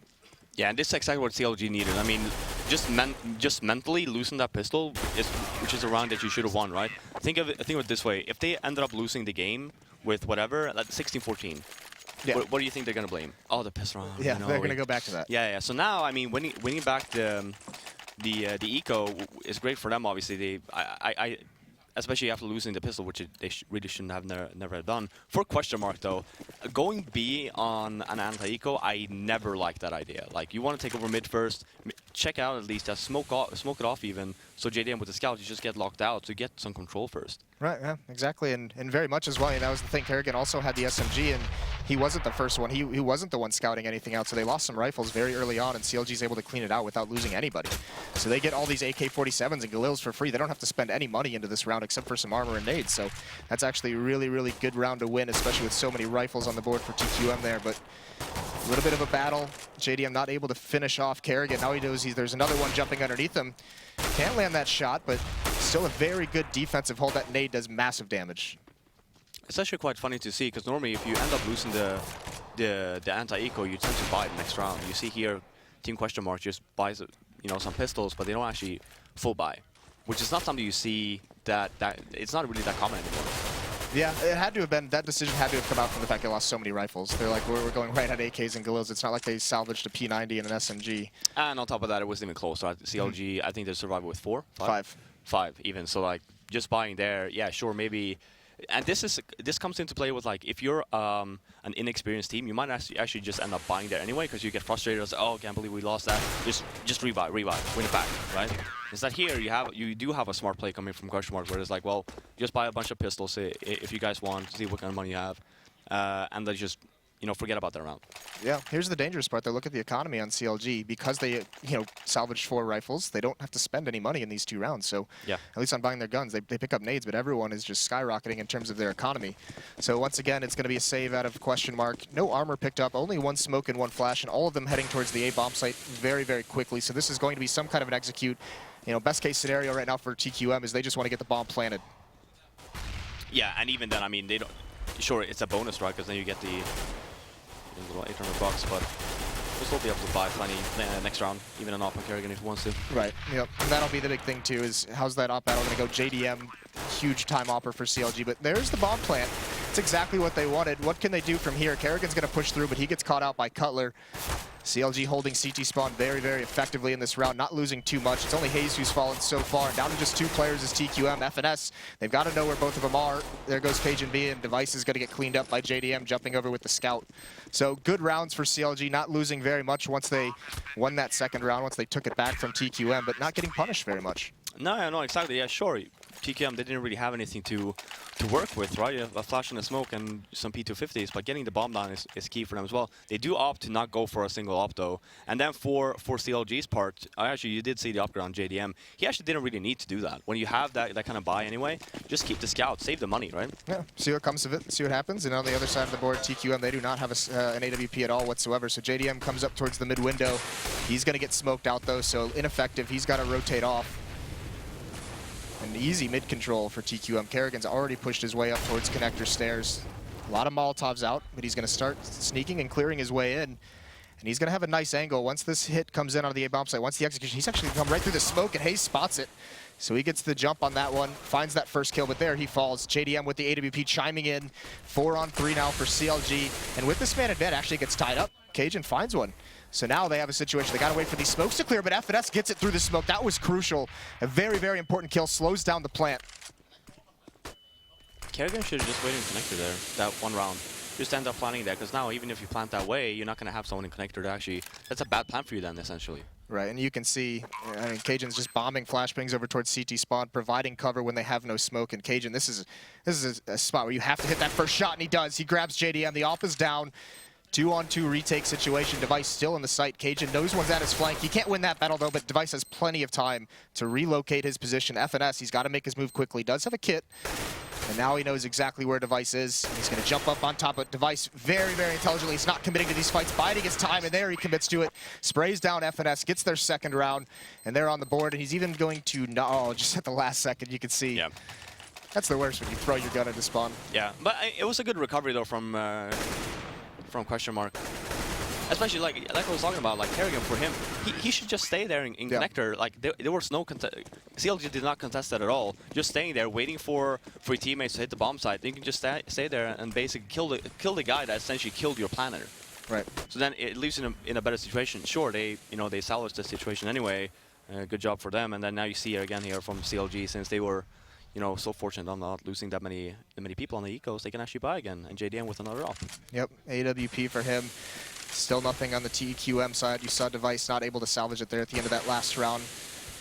Yeah, and this is exactly what CLG needed. I mean, just mentally losing that pistol, which is a round that you should have won, right? Think of it this way. If they ended up losing the game with whatever, like 16-14, yeah. What do you think they're going to blame? Oh, the pistol round. Yeah, they're going to go back to that. Yeah. So now, I mean, winning back the eco is great for them. Obviously, especially after losing the pistol, which they really shouldn't have never have done. For question mark though, going B on an anti-eco, I never liked that idea. Like, you want to take over mid first, check out at least, smoke it off even, so JDM with the scout, you just get locked out to get some control first. Right, yeah, exactly, and very much as well. And that was the thing. Kerrigan also had the SMG, and he wasn't the first one. He wasn't the one scouting anything out, so they lost some rifles very early on, and CLG's able to clean it out without losing anybody. So they get all these AK-47s and Galils for free. They don't have to spend any money into this round except for some armor and nades. So that's actually a really, really good round to win, especially with so many rifles on the board for TQM there. But a little bit of a battle. JDM not able to finish off Kerrigan. Now he knows there's another one jumping underneath him. Can't land that shot, but still a very good defensive hold. That nade does massive damage. It's actually quite funny to see, because normally if you end up losing the anti-eco, you tend to buy it next round. You see here, Team Question Mark just buys some pistols, but they don't actually full buy, which is not something you see that it's not really that common anymore. Yeah, it had to have been, that decision had to have come out from the fact they lost so many rifles. They're like, we're going right at AKs and Galils. It's not like they salvaged a P90 and an SMG. And on top of that, it wasn't even close. Right? CLG, I think they survived with 4? 5? 5 even. So like, just buying there, yeah, sure, maybe. And this comes into play with, like, if you're an inexperienced team, you might actually just end up buying there anyway, because you get frustrated. As, oh, can't believe we lost that. Just rebuy, win it back, right? Is that here you do have a smart play coming from Question Mark, where it's like, well, just buy a bunch of pistols if you guys want, see what kind of money you have, and then just forget about that round. Yeah, here's the dangerous part though. Look at the economy on CLG. Because they salvaged 4 rifles, they don't have to spend any money in these 2 rounds. So yeah, at least on buying their guns, they pick up nades, but everyone is just skyrocketing in terms of their economy. So once again, it's going to be a save out of Question Mark. No armor picked up, only 1 smoke and 1 flash, and all of them heading towards the A bomb site very, very quickly. So this is going to be some kind of an execute. Best case scenario right now for TQM is they just want to get the bomb planted. Yeah, and even then, I mean, they don't. Sure, it's a bonus, right? Because then you get the little $800, but we'll still be able to buy plenty next round, even an op on Kerrigan if he wants to. Right. Yep. And that'll be the big thing too. Is how's that op battle going to go? JDM, huge time opper for CLG, but there's the bomb plant. It's exactly what they wanted. What can they do from here? Kerrigan's going to push through, but he gets caught out by Cutler. CLG holding CT spawn very, very effectively in this round, not losing too much. It's only Hayes who's fallen so far, and down to just 2 players is TQM. FNS, they've got to know where both of them are. There goes Cajun B, and Device is going to get cleaned up by JDM, jumping over with the scout. So good rounds for CLG, not losing very much once they won that second round, once they took it back from TQM, but not getting punished very much. No, exactly. Yeah, sure. TQM, they didn't really have anything to work with, right? You have a flash and a smoke and some P250s, but getting the bomb down is key for them as well. They do opt to not go for a single op, though. And then for CLG's part, you did see the upgrade on JDM. He actually didn't really need to do that. When you have that kind of buy anyway, just keep the scout, save the money, right? Yeah, see what comes of it, see what happens. And on the other side of the board, TQM, they do not have an AWP at all whatsoever. So JDM comes up towards the mid window. He's going to get smoked out, though, so ineffective. He's got to rotate off. An easy mid control for TQM. Kerrigan's already pushed his way up towards connector stairs. A lot of Molotovs out, but he's going to start sneaking and clearing his way in. And he's going to have a nice angle. Once this hit comes in on the A-bomb site, once the execution, he's actually come right through the smoke, and Hayes spots it. So he gets the jump on that one, finds that first kill, but there he falls. JDM with the AWP chiming in. 4-on-3 now for CLG. And with this man in bed, actually gets tied up. Cajun finds one. So now they have a situation. They got to wait for these smokes to clear, but FNS gets it through the smoke. That was crucial. A very, very important kill. Slows down the plant. Kerrigan should have just waited in connector there, that 1 round. Just end up planting there, because now even if you plant that way, you're not going to have someone in connector to actually... That's a bad plan for you then, essentially. Right, and you can see, I mean, Cajun's just bombing flashbangs over towards CT spawn, providing cover when they have no smoke. And Cajun, this is a spot where you have to hit that first shot, and he does. He grabs JDM. The off is down. 2-on-2 retake situation. Device still in the site. Cajun knows one's at his flank. He can't win that battle, though, but Device has plenty of time to relocate his position. FNS, he's got to make his move quickly. Does have a kit. And now he knows exactly where Device is. He's going to jump up on top of Device very, very intelligently. He's not committing to these fights, biding his time, and there he commits to it. Sprays down FNS, gets their second round, and they're on the board. And he's even going to, no, just at the last second, you can see. Yeah. That's the worst when you throw your gun into spawn. Yeah, but it was a good recovery, though, from Question Mark. Especially like I was talking about, like Kerrigan, for him, he should just stay there in connector. Like there was no CLG did not contest that at all. Just staying there, waiting for your teammates to hit the bomb site. You can just stay there and basically kill the guy that essentially killed your planner. Right. So then it leaves you in a better situation. Sure, they salvaged the situation anyway. Good job for them. And then now you see again here from CLG, since they were you know, so fortunate on not losing that many people on the ecos, they can actually buy again, and JDM with another op. Yep, AWP for him. Still nothing on the TQM side. You saw Device not able to salvage it there at the end of that last round.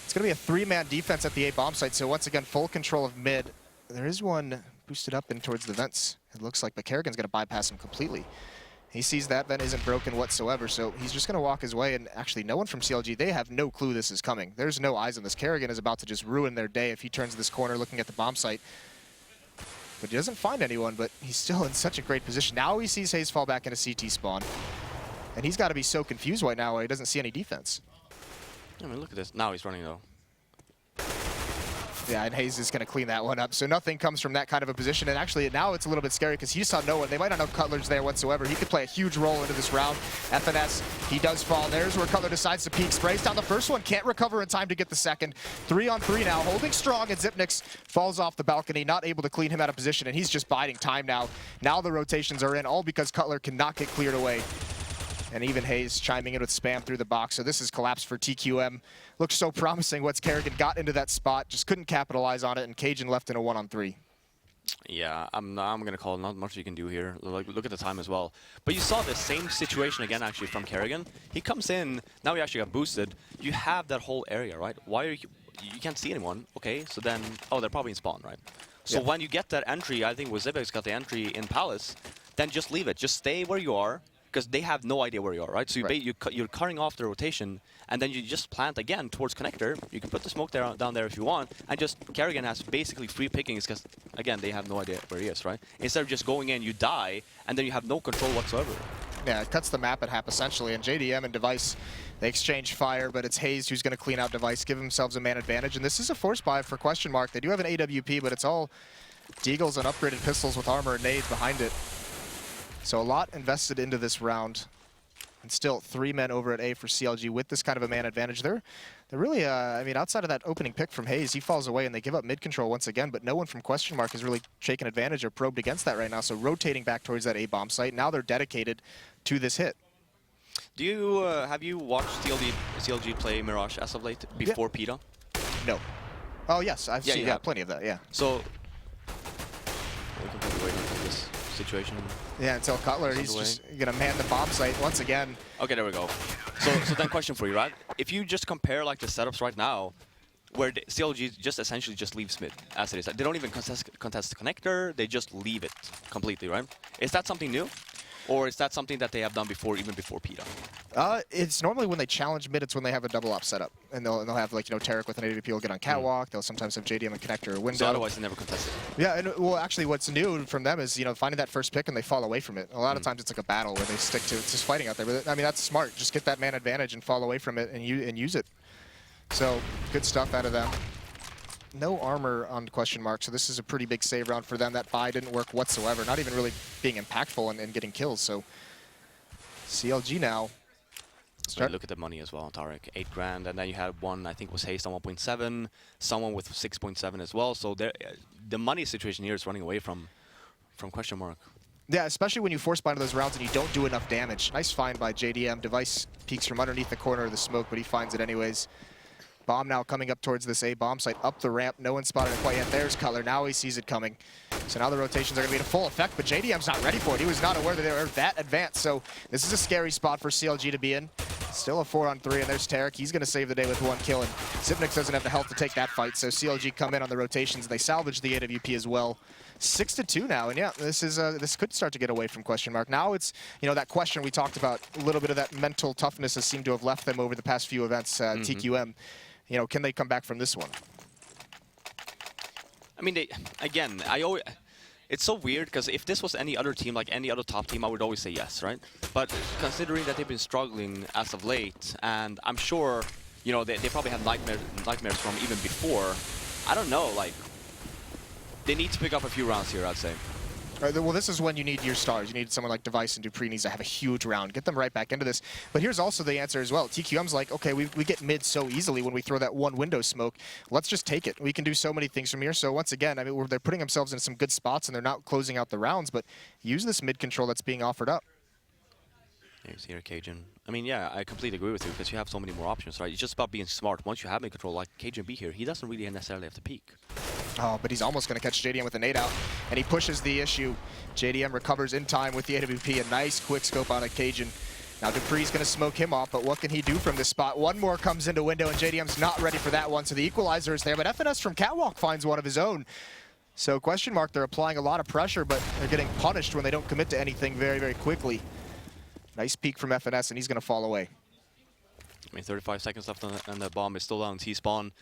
It's going to be a three-man defense at the A bomb site, so once again, full control of mid. There is one boosted up in towards the vents, it looks like, but Kerrigan's going to bypass him completely. He sees that vent isn't broken whatsoever, so he's just going to walk his way, and actually no one from CLG, they have no clue this is coming. There's no eyes on this. Kerrigan is about to just ruin their day if he turns this corner looking at the bomb site. But he doesn't find anyone, but he's still in such a great position. Now he sees Hayes fall back into CT spawn, and he's got to be so confused right now while he doesn't see any defense. I mean, look at this. Now he's running, though. Yeah, and Hayes is going to clean that one up. So nothing comes from that kind of a position. And actually, now it's a little bit scary because he saw no one. They might not know Cutler's there whatsoever. He could play a huge role into this round. FNS, he does fall. There's where Cutler decides to peek. Sprays down the first one. Can't recover in time to get the second. 3-on-3 now. Holding strong, and Zipnix falls off the balcony, not able to clean him out of position. And he's just biding time now. Now the rotations are in, all because Cutler cannot get cleared away. And even Hayes chiming in with spam through the box. So this is collapse for TQM. Looks so promising once Kerrigan got into that spot. Just couldn't capitalize on it, and Cajun left in a 1-on-3. Yeah, I'm going to call it. Not much you can do here. Look at the time as well. But you saw the same situation again, actually, from Kerrigan. He comes in. Now he actually got boosted. You have that whole area, right? Why are you can't see anyone. Okay, so then, oh, they're probably in spawn, right? So when you get that entry, I think Zipix got the entry in Palace, then just leave it. Just stay where you are, because they have no idea where you are, right? So you're cutting off the rotation, and then you just plant again towards connector. You can put the smoke down there if you want, and just Kerrigan has basically free pickings because, again, they have no idea where he is, right? Instead of just going in, you die, and then you have no control whatsoever. Yeah, it cuts the map in half, essentially, and JDM and Device, they exchange fire, but it's Hayes who's going to clean out Device, give themselves a man advantage, and this is a force buy for Question Mark. They do have an AWP, but it's all Deagles and upgraded pistols with armor and nades behind it. So a lot invested into this round, and still 3 men over at A for CLG with this kind of a man advantage. They're really, I mean, outside of that opening pick from Hayes, he falls away and they give up mid control once again, but no one from Question Mark has really taken advantage or probed against that right now. So rotating back towards that A bomb site. Now they're dedicated to this hit. Do you have you watched CLG play Mirage as of late before PETA? No. Oh yes, I've seen plenty of that. Yeah. So we can probably wait until this situation. Yeah, until Cutler, he's just gonna man the bomb site once again. Okay, there we go. So then question for you, right? If you just compare like the setups right now, where the CLG just essentially just leaves mid as it is. They don't even contest the connector, they just leave it completely, right? Is that something new? Or is that something that they have done before, even before PETA? It's normally when they challenge mid, it's when they have a double op setup. And they'll have, like, you know, Tarek with an AWP will get on catwalk. They'll sometimes have JDM and connector or window. So otherwise they never contest it. Yeah, and well, actually what's new from them is, you know, finding that first pick and they fall away from it. A lot of times it's like a battle where they stick to just fighting out there. But I mean, that's smart. Just get that man advantage and fall away from it and use it. So good stuff out of them. No armor on Question Mark, so this is a pretty big save round for them. That buy didn't work whatsoever, not even really being impactful and getting kills. So CLG now. Look at the money as well, Tarek. 8 grand, and then you had one, I think was Hayes on 1.7, someone with 6.7 as well. So the money situation here is running away from Question Mark. Yeah, especially when you force bind those rounds and you don't do enough damage. Nice find by JDM. Device peeks from underneath the corner of the smoke, but he finds it anyways. Bomb now coming up towards this A bomb site, up the ramp. No one spotted it quite yet. There's Cutler. Now he sees it coming. So now the rotations are going to be in full effect, but JDM's not ready for it. He was not aware that they were that advanced. So this is a scary spot for CLG to be in. Still a 4-on-3, and there's Tarek. He's going to save the day with 1 kill, and Zipnix doesn't have the health to take that fight. So CLG come in on the rotations, and they salvage the AWP as well. 6-2 now, and yeah, this could start to get away from Question Mark. Now it's, you know, that question we talked about, a little bit of that mental toughness has seemed to have left them over the past few events, TQM. You know, can they come back from this one? I mean, it's so weird because if this was any other team, like any other top team, I would always say yes, right? But considering that they've been struggling as of late, and I'm sure, you know, they probably have nightmares from even before, I don't know, like, they need to pick up a few rounds here, I'd say. Well, this is when you need your stars. You need someone like Device and Dupree needs to have a huge round. Get them right back into this. But here's also the answer as well. TQM's like, okay, we get mid so easily when we throw that one window smoke. Let's just take it. We can do so many things from here. So once again, I mean, they're putting themselves in some good spots and they're not closing out the rounds, but use this mid control that's being offered up. Here's here, Cajun. I mean, yeah, I completely agree with you because you have so many more options, right? It's just about being smart. Once you have mid control, like Cajun B here, he doesn't really necessarily have to peek. Oh, but he's almost going to catch JDM with a nade out, and he pushes the issue. JDM recovers in time with the AWP. A nice quick scope on a Cajun. Now Dupree's going to smoke him off, but what can he do from this spot? One more comes into window, and JDM's not ready for that one, so the equalizer is there, but FNS from Catwalk finds one of his own. So question mark, they're applying a lot of pressure, but they're getting punished when they don't commit to anything very, very quickly. Nice peek from FNS, and he's going to fall away. I mean, 35 seconds left and the bomb is still down T-spawn.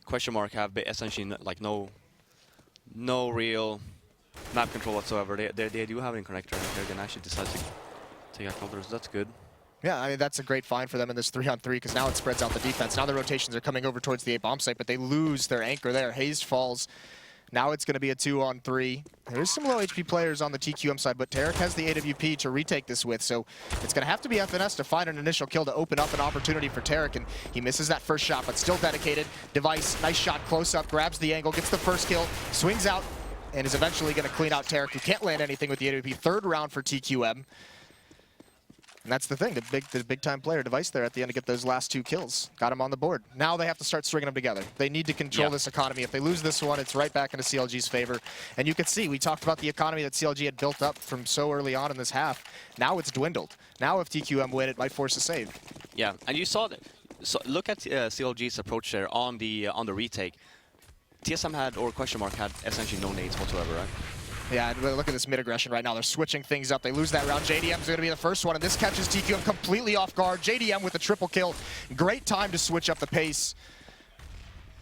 Question mark have essentially like no real map control whatsoever. They do have an connector, and Kerrigan actually decides to take out counters. That's good. Yeah, I mean, that's a great find for them in this 3-on-3 because now it spreads out the defense. Now the rotations are coming over towards the A bomb site, but they lose their anchor there. Hazed falls. Now it's going to be a 2-on-3. There's some low HP players on the TQM side, but Tarek has the AWP to retake this with, so it's going to have to be FNS to find an initial kill to open up an opportunity for Tarek, and he misses that first shot, but still dedicated. Device, nice shot, close up, grabs the angle, gets the first kill, swings out, and is eventually going to clean out Tarek, who can't land anything with the AWP. Third round for TQM. And that's the thing, the big time player Device there at the end to get those last 2 kills. Got him on the board. Now they have to start stringing them together. They need to control this economy. If they lose this one, it's right back into CLG's favor. And you can see, we talked about the economy that CLG had built up from so early on in this half. Now it's dwindled. Now if TQM win, it might force a save. Yeah, and you saw that. So look at CLG's approach there on the retake. TSM had, or question mark, had essentially no nades whatsoever, right? Yeah, and look at this mid-aggression right now. They're switching things up. They lose that round. JDM's going to be the first one, and this catches TQM completely off guard. JDM with a triple kill. Great time to switch up the pace.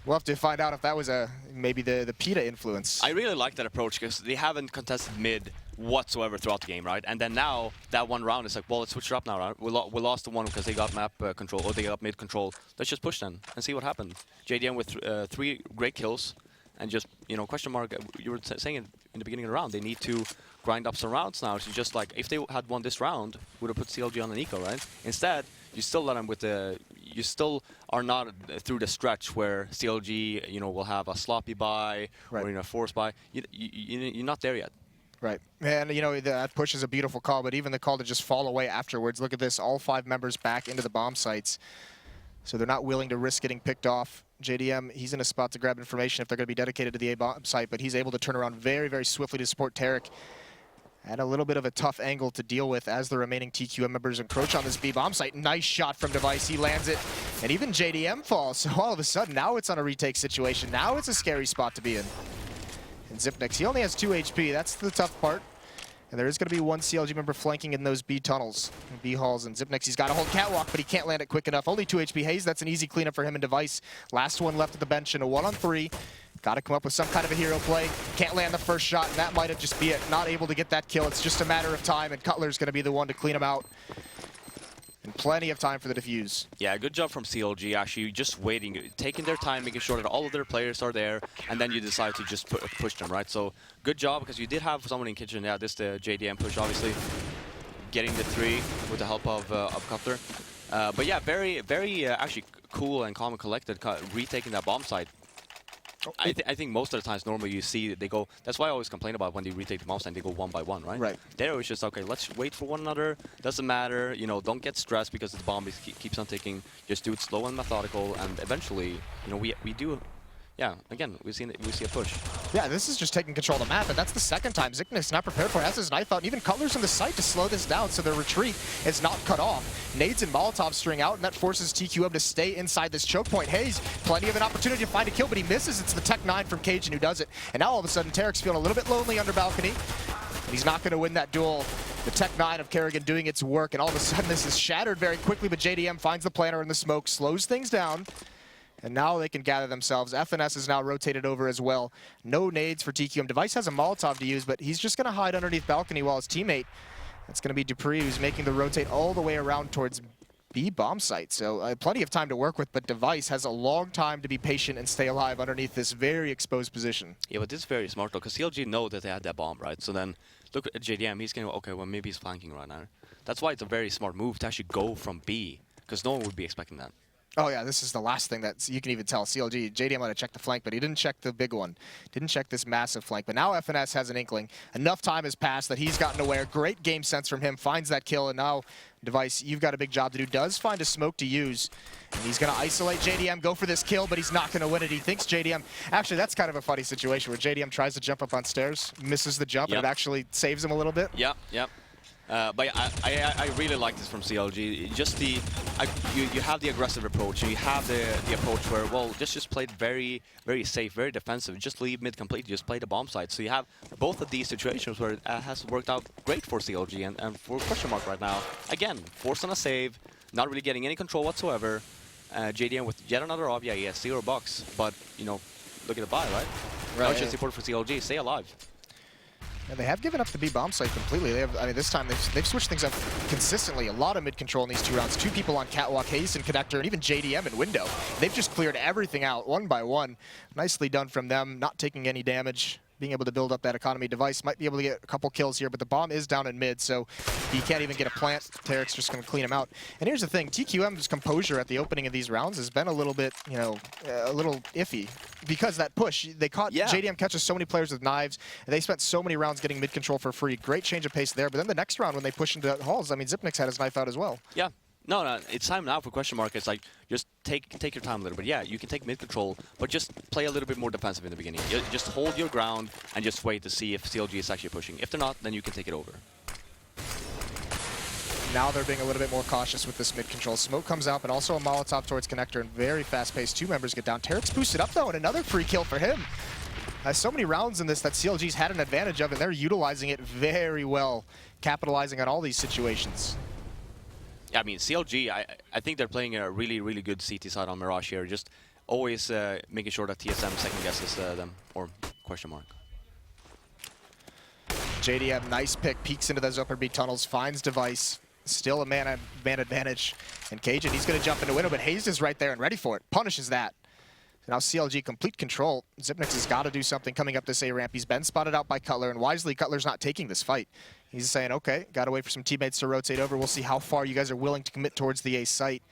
We'll have to find out if that was maybe the PETA influence. I really like that approach because they haven't contested mid whatsoever throughout the game, right? And then now, that one round is like, well, let's switch it up now, right? We lost the one because they got map control, or they got mid control. Let's just push then and see what happened. JDM with 3 great kills. And just, you know, question mark, you were saying in the beginning of the round, they need to grind up some rounds now. So just like, if they had won this round, would have put CLG on an eco, right? Instead, you still let them with the, you still are not through the stretch where CLG, you know, will have a sloppy buy or, you know, force buy. You're not there yet. Right. And, you know, that push is a beautiful call, but even the call to just fall away afterwards. Look at this, all 5 members back into the bomb sites. So they're not willing to risk getting picked off. JDM, he's in a spot to grab information if they're going to be dedicated to the A bomb site, but he's able to turn around very, very swiftly to support Tarek. And a little bit of a tough angle to deal with as the remaining TQM members encroach on this B bomb site. Nice shot from Device, he lands it. And even JDM falls, so all of a sudden, now it's on a retake situation. Now it's a scary spot to be in. And Zipnix, he only has 2 HP, that's the tough part. And there is going to be 1 CLG member flanking in those B tunnels, B halls, and Zipnix, he's got a whole catwalk, but he can't land it quick enough. Only 2 HP. Hayes, that's an easy cleanup for him and Device. Last one left at the bench in a 1-on-3. Got to come up with some kind of a hero play. Can't land the first shot, and that might have just be it. Not able to get that kill. It's just a matter of time, and Cutler's going to be the one to clean him out. And plenty of time for the defuse. Yeah, good job from CLG, actually just waiting, taking their time, making sure that all of their players are there, and then you decide to just push them, right? So good job, because you did have someone in kitchen. Yeah, this the JDM push, obviously, getting the 3 with the help of Cutler. But yeah, very, very actually cool and calm and collected, retaking that bomb site. I think most of the times normally you see they go, that's why I always complain about when they retake the mouse and they go 1 by 1, right? Right. There it was just, okay, let's wait for one another, doesn't matter, you know, don't get stressed because the bomb keeps on ticking, just do it slow and methodical, and eventually, you know, we do, yeah, again, we see a push. Yeah, this is just taking control of the map, and that's the second time. Zipnix not prepared for it, has his knife out, and even Cutler's in the site to slow this down, so their retreat is not cut off. Nades and Molotovs string out, and that forces TQM to stay inside this choke point. Hayes, plenty of an opportunity to find a kill, but he misses. It's the Tech 9 from Cajun who does it. And now all of a sudden, Tarek's feeling a little bit lonely under balcony. And he's not going to win that duel. The Tech 9 of Kerrigan doing its work, and all of a sudden this is shattered very quickly, but JDM finds the planter in the smoke, slows things down. And now they can gather themselves. FNS is now rotated over as well. No nades for TQM. Device has a Molotov to use, but he's just going to hide underneath balcony while his teammate, that's going to be Dupree, who's making the rotate all the way around towards B bomb site. So plenty of time to work with, but Device has a long time to be patient and stay alive underneath this very exposed position. Yeah, but this is very smart though, because CLG know that they had that bomb, right? So then look at JDM, he's going, okay, well maybe he's flanking right now. That's why it's a very smart move to actually go from B, because no one would be expecting that. Oh yeah, this is the last thing that you can even tell. CLG, JDM might have checked the flank, but he didn't check the big one. Didn't check this massive flank. But now FNS has an inkling. Enough time has passed that he's gotten aware. Great game sense from him. Finds that kill, and now Device, you've got a big job to do. Does find a smoke to use, and he's going to isolate JDM, go for this kill, but he's not going to win it. He thinks JDM... Actually, that's kind of a funny situation where JDM tries to jump up on stairs, misses the jump, and it actually saves him a little bit. Yep. But I really like this from CLG. Just you have the aggressive approach, and you have the approach where, well, just play it very safe, very defensive. Just leave mid complete, just play the bomb site. So you have both of these situations where it has worked out great for CLG and for Question Mark right now. Again, forced on a save, not really getting any control whatsoever. JDM with yet another off. Yeah, he has $0, but you know, look at the buy, right? Right. Just support for CLG. Stay alive. And they have given up the B bomb site completely. They have, I mean, this time they've switched things up consistently. A lot of mid control in these 2 rounds. 2 people on Catwalk, Hayes and Connector, and even JDM and Window. They've just cleared everything out one by one. Nicely done from them, not taking any damage. Being able to build up that economy. Device might be able to get a couple kills here, but the bomb is down in mid, so he can't even get a plant. Tarek's just going to clean him out. And here's the thing, TQM's composure at the opening of these rounds has been a little bit, you know, a little iffy. Because that push, they caught, JDM catches so many players with knives, and they spent so many rounds getting mid control for free. Great change of pace there, but then the next round when they push into halls, I mean, Zipnik's had his knife out as well. Yeah. No, it's time now for Question Mark. It's like, just take your time a little bit. Yeah, you can take mid control, but just play a little bit more defensive in the beginning. Just hold your ground and just wait to see if CLG is actually pushing. If they're not, then you can take it over. Now they're being a little bit more cautious with this mid control. Smoke comes out, but also a Molotov towards Connector, and very fast pace. 2 members get down. Tarek's boosted up though, and another free kill for him. So many rounds in this that CLG's had an advantage of, and they're utilizing it very well, capitalizing on all these situations. Yeah, I mean, CLG, I think they're playing a really good CT side on Mirage here. Just always making sure that TSM second guesses them, or Question Mark. JDM, nice pick, peeks into those upper B tunnels, finds Device. Still a man advantage. And Cajun, he's going to jump into window, but Hayes is right there and ready for it. Punishes that. Now CLG complete control. Zipnix has got to do something coming up this A ramp. He's been spotted out by Cutler, and wisely Cutler's not taking this fight. He's saying, okay, got to wait for some teammates to rotate over. We'll see how far you guys are willing to commit towards the A site.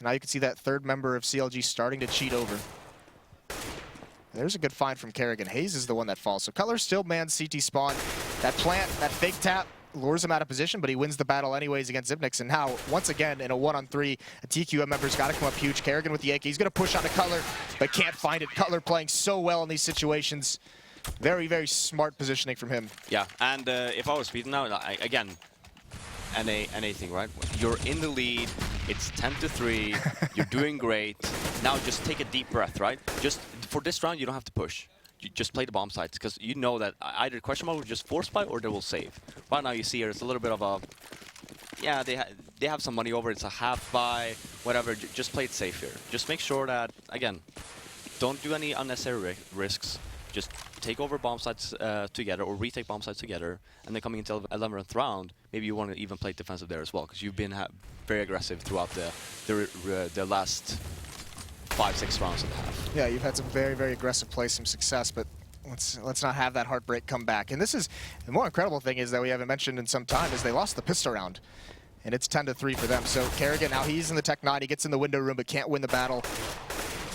And now you can see that 3rd member of CLG starting to cheat over. There's a good find from Kerrigan. Hayes is the one that falls. So Cutler still mans CT spawn. That plant, that fake tap, lures him out of position, but he wins the battle anyways against Zipnix. And now, once again, in a 1-on-3, a TQM member's got to come up huge. Kerrigan with the AK. He's going to push onto Cutler, but can't find it. Cutler playing so well in these situations. Very smart positioning from him. Yeah, and if I was speeding now, again, NA thing, right? You're in the lead. It's 10-3. You're doing great. Now just take a deep breath, right? Just for this round, you don't have to push. You just play the bomb sites, because you know that either Question Mark will just force buy or they will save. Right now you see here it's a little bit of a, yeah, they have some money over. It's a half buy, whatever. Just play it safe here. Just make sure that, again, don't do any unnecessary risks. Just take over bomb sites together, or retake bomb sites together, and then coming into 11th round, maybe you want to even play defensive there as well, because you've been very aggressive throughout the last 5-6 rounds of the half. Yeah, you've had some very aggressive play, some success, but let's not have that heartbreak come back. And this is the more incredible thing is that we haven't mentioned in some time is they lost the pistol round, and it's 10-3 for them. So Kerrigan, now he's in the Tech 9, he gets in the window room but can't win the battle.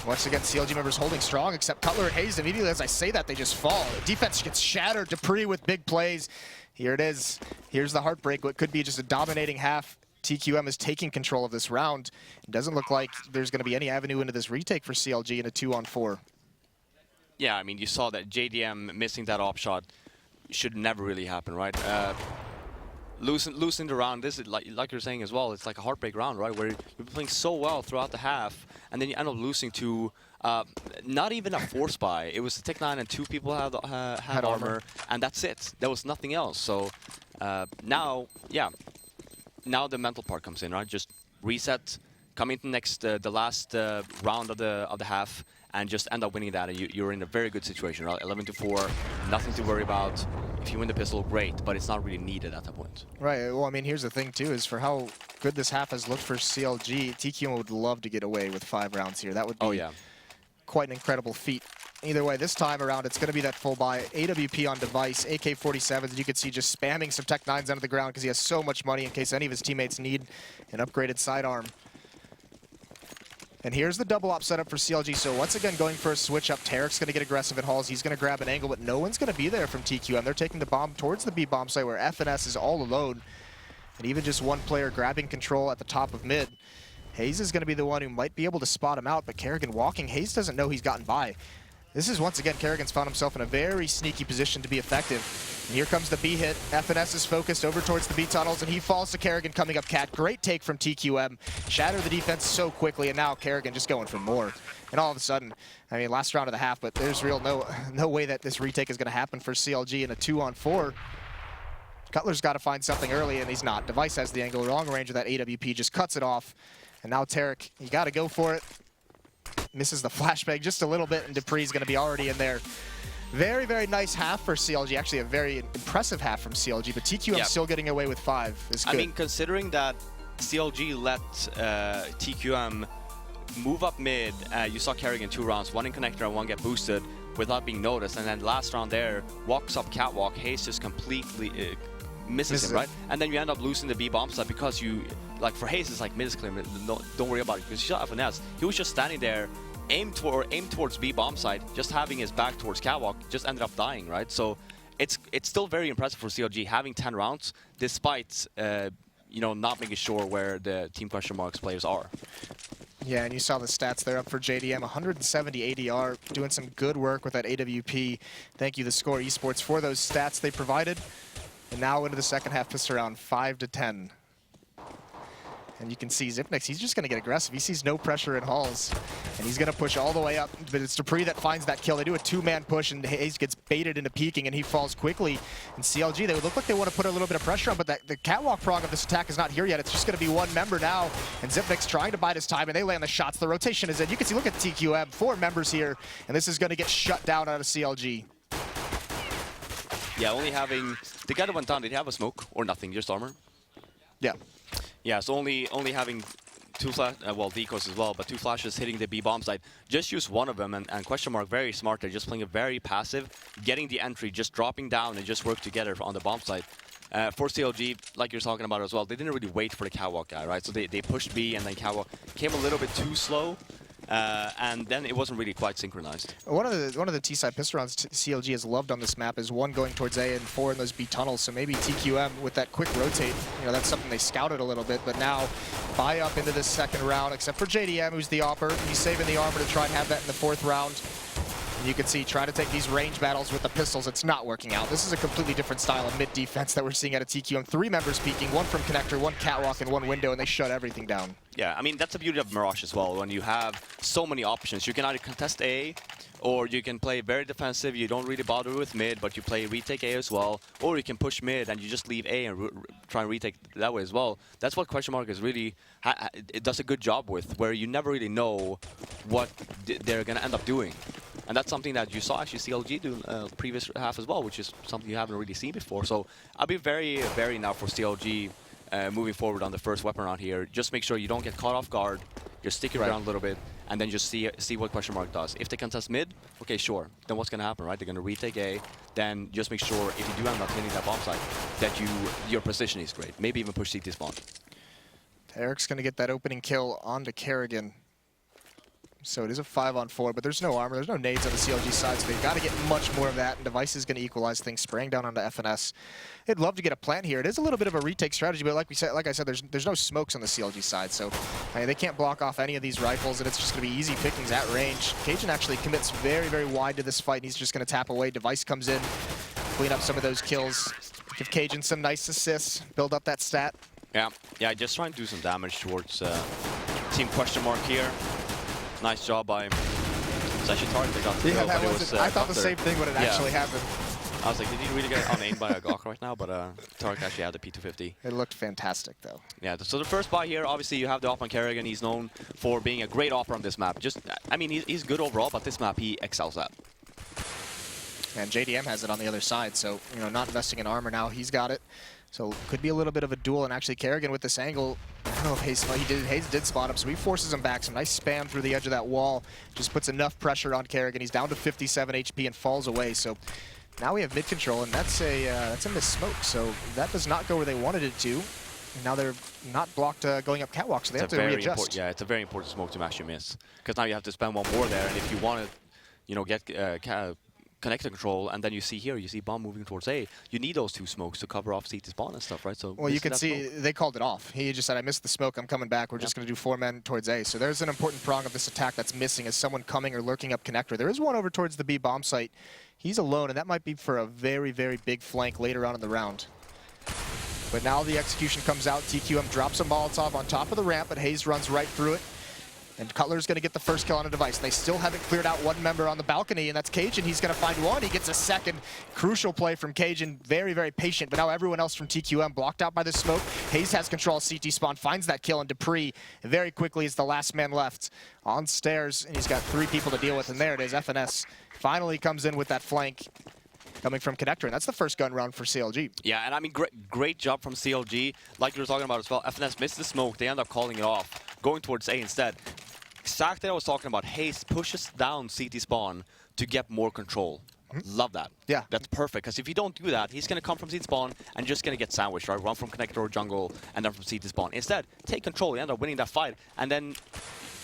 Once again, CLG members holding strong, except Cutler and Hayes. Immediately as I say that, they just fall. Defense gets shattered. Dupree with big plays. Here it is. Here's the heartbreak. What could be just a dominating half. TQM is taking control of this round. It doesn't look like there's going to be any avenue into this retake for CLG in a 2-on-4. Yeah, I mean, you saw that JDM missing that op shot should never really happen, right? Losing the round, this is like you're saying as well, it's like a heartbreak round, right? Where you're playing so well throughout the half, and then you end up losing to not even a force buy. It was the Tech 9 and 2 people had armor, and that's it. There was nothing else. So now, yeah, now the mental part comes in, right? Just reset, come into the last round of the half, and just end up winning that, and you're in a very good situation, right? 11-4, nothing to worry about. If you win the pistol, great, but it's not really needed at that point. Right, well, I mean, here's the thing, too, is for how good this half has looked for CLG, TQM would love to get away with 5 rounds here. That would be quite an incredible feat. Either way, this time around, it's going to be that full buy. AWP on Device, AK-47s, you could see just spamming some Tech 9s onto the ground because he has so much money in case any of his teammates need an upgraded sidearm. And here's the double op setup for CLG. So once again, going for a switch up. Tarek's going to get aggressive at Halls. He's going to grab an angle, but no one's going to be there from TQM. They're taking the bomb towards the B bomb site where FNS is all alone. And even just one player grabbing control at the top of mid. Hayes is going to be the one who might be able to spot him out, but Kerrigan walking. Hayes doesn't know he's gotten by. This is, once again, Kerrigan's found himself in a very sneaky position to be effective. And here comes the B hit. FNS is focused over towards the B tunnels, and he falls to Kerrigan coming up cat. Great take from TQM. Shatter the defense so quickly, and now Kerrigan just going for more. And all of a sudden, I mean, last round of the half, but there's real no way that this retake is going to happen for CLG in a 2-on-4. Cutler's got to find something early, and he's not. Device has the angle. Long range of that AWP just cuts it off. And now Tarek, you got to go for it. Misses the flashbang just a little bit, and Dupree's going to be already in there. Very, very nice half for CLG. Actually, a very impressive half from CLG, but TQM still getting away with 5 is good. I mean, considering that CLG let TQM move up mid, you saw Kerrigan 2 rounds, 1 in connector and 1 get boosted without being noticed, and then last round there, walks up catwalk, Hayes just completely misses him, right? And then you end up losing the B bomb site because you, like for Hayes, it's like mid is clear, no, don't worry about it, because you saw FNS, he was just standing there, aimed towards B bomb site, just having his back towards catwalk, just ended up dying, right? So it's still very impressive for CLG having 10 rounds, despite you know, not making sure where the Team Question Marks players are. Yeah, and you saw the stats there up for JDM, 170 ADR, doing some good work with that AWP. Thank you, theScore eSports, for those stats they provided. And now into the second half, just around 5-10. And you can see Zipnix, he's just going to get aggressive. He sees no pressure in Halls, and he's going to push all the way up. But it's Dupree that finds that kill. They do a 2-man push, and Hayes gets baited into peeking, and he falls quickly. And CLG, they would look like they want to put a little bit of pressure on, but the catwalk prong of this attack is not here yet. It's just going to be one member now, and Zipnix trying to bide his time, and they land the shots. The rotation is in. You can see, look at TQM, 4 members here, and this is going to get shut down out of CLG. Yeah, only having, the guy that went down, did he have a smoke or nothing, just armor? Yeah. Yeah, so only having 2 flash, well, decos as well, but 2 flashes hitting the B bomb site. Just use one of them, and Question Mark very smart. They're just playing it very passive, getting the entry, just dropping down and just work together on the bomb site. For CLG, like you're talking about as well, they didn't really wait for the catwalk guy, right? So they pushed B, and then catwalk came a little bit too slow. And then it wasn't really quite synchronized. One of the T-side pistol rounds CLG has loved on this map is 1 going towards A and 4 in those B tunnels. So maybe TQM with that quick rotate, you know, that's something they scouted a little bit. But now buy up into this second round, except for JDM, who's the opper. He's saving the armor to try and have that in the 4th round. And you can see, try to take these range battles with the pistols. It's not working out. This is a completely different style of mid defense that we're seeing out of TQM. 3 members peeking, 1 from connector, 1 catwalk, and 1 window, and they shut everything down. Yeah, I mean, that's the beauty of Mirage as well. When you have so many options, you can either contest A, or you can play very defensive. You don't really bother with mid, but you play retake A as well. Or you can push mid and you just leave A and try and retake that way as well. That's what Question Mark is really, it does a good job with, where you never really know what they're going to end up doing. And that's something that you saw actually CLG do previous half as well, which is something you haven't really seen before. So I'll be very, very now for CLG moving forward on the first weapon round here. Just make sure you don't get caught off guard. Just stick around a little bit, and then just see what Question Mark does. If they contest mid, okay, sure. Then what's going to happen, right? They're going to retake A. Then just make sure if you do end up hitting that bomb site, that your position is great. Maybe even push CT spawn. Eric's going to get that opening kill onto Kerrigan. So it is a 5-on-4, but there's no armor, there's no nades on the CLG side, so they've got to get much more of that, and Device is going to equalize things, spraying down onto FNS. They'd love to get a plant here. It is a little bit of a retake strategy, but like I said, there's no smokes on the CLG side, so I mean, they can't block off any of these rifles, and it's just going to be easy pickings at range. Cajun actually commits very, very wide to this fight, and he's just going to tap away. Device comes in, clean up some of those kills, give Cajun some nice assists, build up that stat. Yeah, just try and do some damage towards Team Question Mark here. Nice job by him. It's actually Tarek that got the kill, but it was I thought the same thing when it actually happened. I was like, did he really get on-aimed by a Glock right now? But Tarek actually had the P250. It looked fantastic, though. Yeah, so the first buy here, obviously you have the op on Kerrigan. He's known for being a great opper on this map. Just, I mean, he's good overall, but this map he excels at. And JDM has it on the other side, so, you know, not investing in armor now, he's got it. So could be a little bit of a duel, and actually Kerrigan with this angle, I don't know if Hayes did spot him, so he forces him back. Some nice spam through the edge of that wall, just puts enough pressure on Kerrigan. He's down to 57 HP and falls away, so now we have mid control, and that's a missed smoke, so that does not go where they wanted it to. And now they're not blocked going up catwalk, so they have to readjust. Yeah, it's a very important smoke to actually miss. Because now you have to spend one more there, and if you want to, you know, get connector control, and then you see here, you see bomb moving towards A, you need those 2 smokes to cover off CT spawn and stuff, right? So well, you can see they called it off. He just said, I missed the smoke, I'm coming back. We're just going to do 4 men towards A. So there's an important prong of this attack that's missing, is someone coming or lurking up connector. There is one over towards the B bomb site. He's alone, and that might be for a very, very big flank later on in the round. But now the execution comes out. TQM drops a Molotov on top of the ramp, but Hayes runs right through it. And Cutler's going to get the first kill on a device. They still haven't cleared out one member on the balcony, and that's Cajun. He's going to find one. He gets a second. Crucial play from Cajun. Very, very patient. But now everyone else from TQM blocked out by the smoke. Hayes has control of CT spawn, finds that kill, and Dupree very quickly is the last man left on stairs. And he's got 3 people to deal with, and there it is. FNS finally comes in with that flank coming from connector, and that's the first gun round for CLG. Yeah, and I mean, great job from CLG. Like you were talking about as well, FNS missed the smoke. They end up calling it off, going towards A instead. Exactly what I was talking about. Hayes pushes down CT spawn to get more control. Love that. Yeah. That's perfect, because if you don't do that, he's going to come from CT spawn and just going to get sandwiched, right? Run from connector or jungle, and then from CT spawn. Instead, take control. You end up winning that fight, and then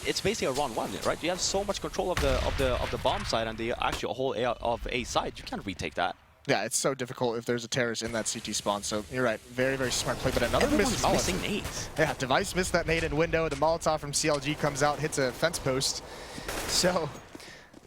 it's basically a round 1, right? You have so much control of the bomb side and the actual whole of A side. You can't retake that. Yeah, it's so difficult if there's a terrorist in that CT spawn, so you're right. Very, very smart play, but another Everyone's missing missing nades. Yeah, Device missed that nade in window. The Molotov from CLG comes out, hits a fence post. So,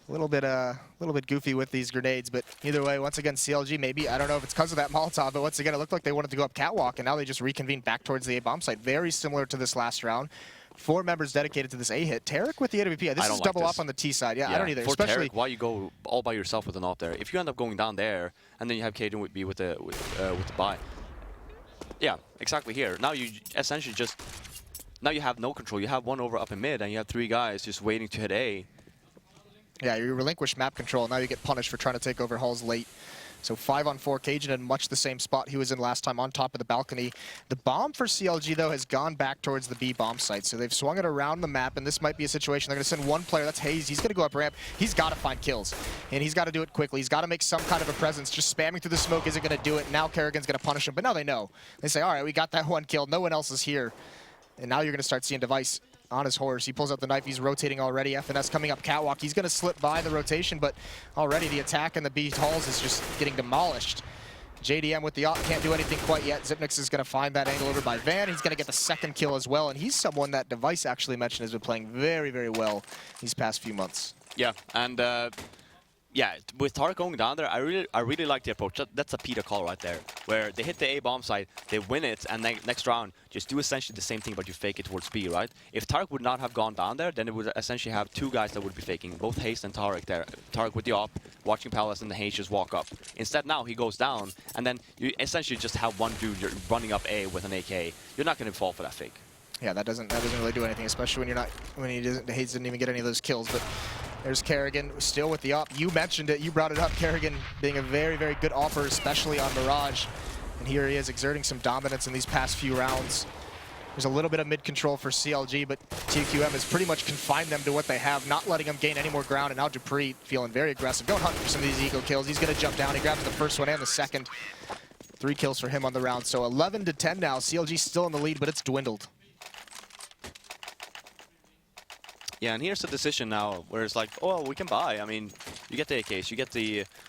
a little bit goofy with these grenades, but either way, once again, CLG maybe, I don't know if it's because of that Molotov, but once again, it looked like they wanted to go up catwalk, and now they just reconvene back towards the A bomb site. Very similar to this last round. 4 members dedicated to this A hit. Tarek with the AWP. This is double up on the T side. Yeah, I don't either. For Especially Tarek, why you go all by yourself with an op there? If you end up going down there, and then you have Cajun with B with the buy. Yeah, exactly here. Now you essentially just, now you have no control. You have 1 over up in mid, and you have 3 guys just waiting to hit A. Yeah, you relinquish map control. Now you get punished for trying to take over halls late. So 5-on-4, Cajun in much the same spot he was in last time on top of the balcony. The bomb for CLG, though, has gone back towards the B bomb site. So they've swung it around the map, and this might be a situation. They're going to send 1 player. That's Hayes. He's going to go up ramp. He's got to find kills, and he's got to do it quickly. He's got to make some kind of a presence. Just spamming through the smoke isn't going to do it. Now Kerrigan's going to punish him, but now they know. They say, all right, we got that 1 kill. No one else is here. And now you're going to start seeing Device on his horse. He pulls out the knife. He's rotating already. FNS coming up catwalk. He's going to slip by the rotation, but already the attack in the B halls is just getting demolished. JDM with the op can't do anything quite yet. Zipnix is going to find that angle over by Van. He's going to get the 2nd kill as well, and he's someone that Device actually mentioned has been playing very, very well these past few months. Yeah, and yeah, with Tarek going down there, I really like the approach. That's a Peter call right there, where they hit the A bomb site, they win it, and then next round, just do essentially the same thing, but you fake it towards B, right? If Tarek would not have gone down there, then it would essentially have 2 guys that would be faking, both Haste and Tarek there. Tarek with the op, watching Palace, and the Haste just walk up. Instead now, he goes down, and then you essentially just have 1 dude running up A with an AK. You're not going to fall for that fake. Yeah, that doesn't really do anything, especially when Hayes didn't even get any of those kills. But there's Kerrigan still with the op. You mentioned it, you brought it up. Kerrigan being a very, very good offer, especially on Mirage. And here he is exerting some dominance in these past few rounds. There's a little bit of mid control for CLG, but TQM has pretty much confined them to what they have, not letting them gain any more ground. And now Dupree feeling very aggressive, going hunting for some of these eco kills. He's going to jump down. He grabs the first one and the second. 3 kills for him on the round. So 11-10 now. CLG still in the lead, but it's dwindled. Yeah, and here's the decision now, where it's like, oh, we can buy. I mean, you get the AKs, you get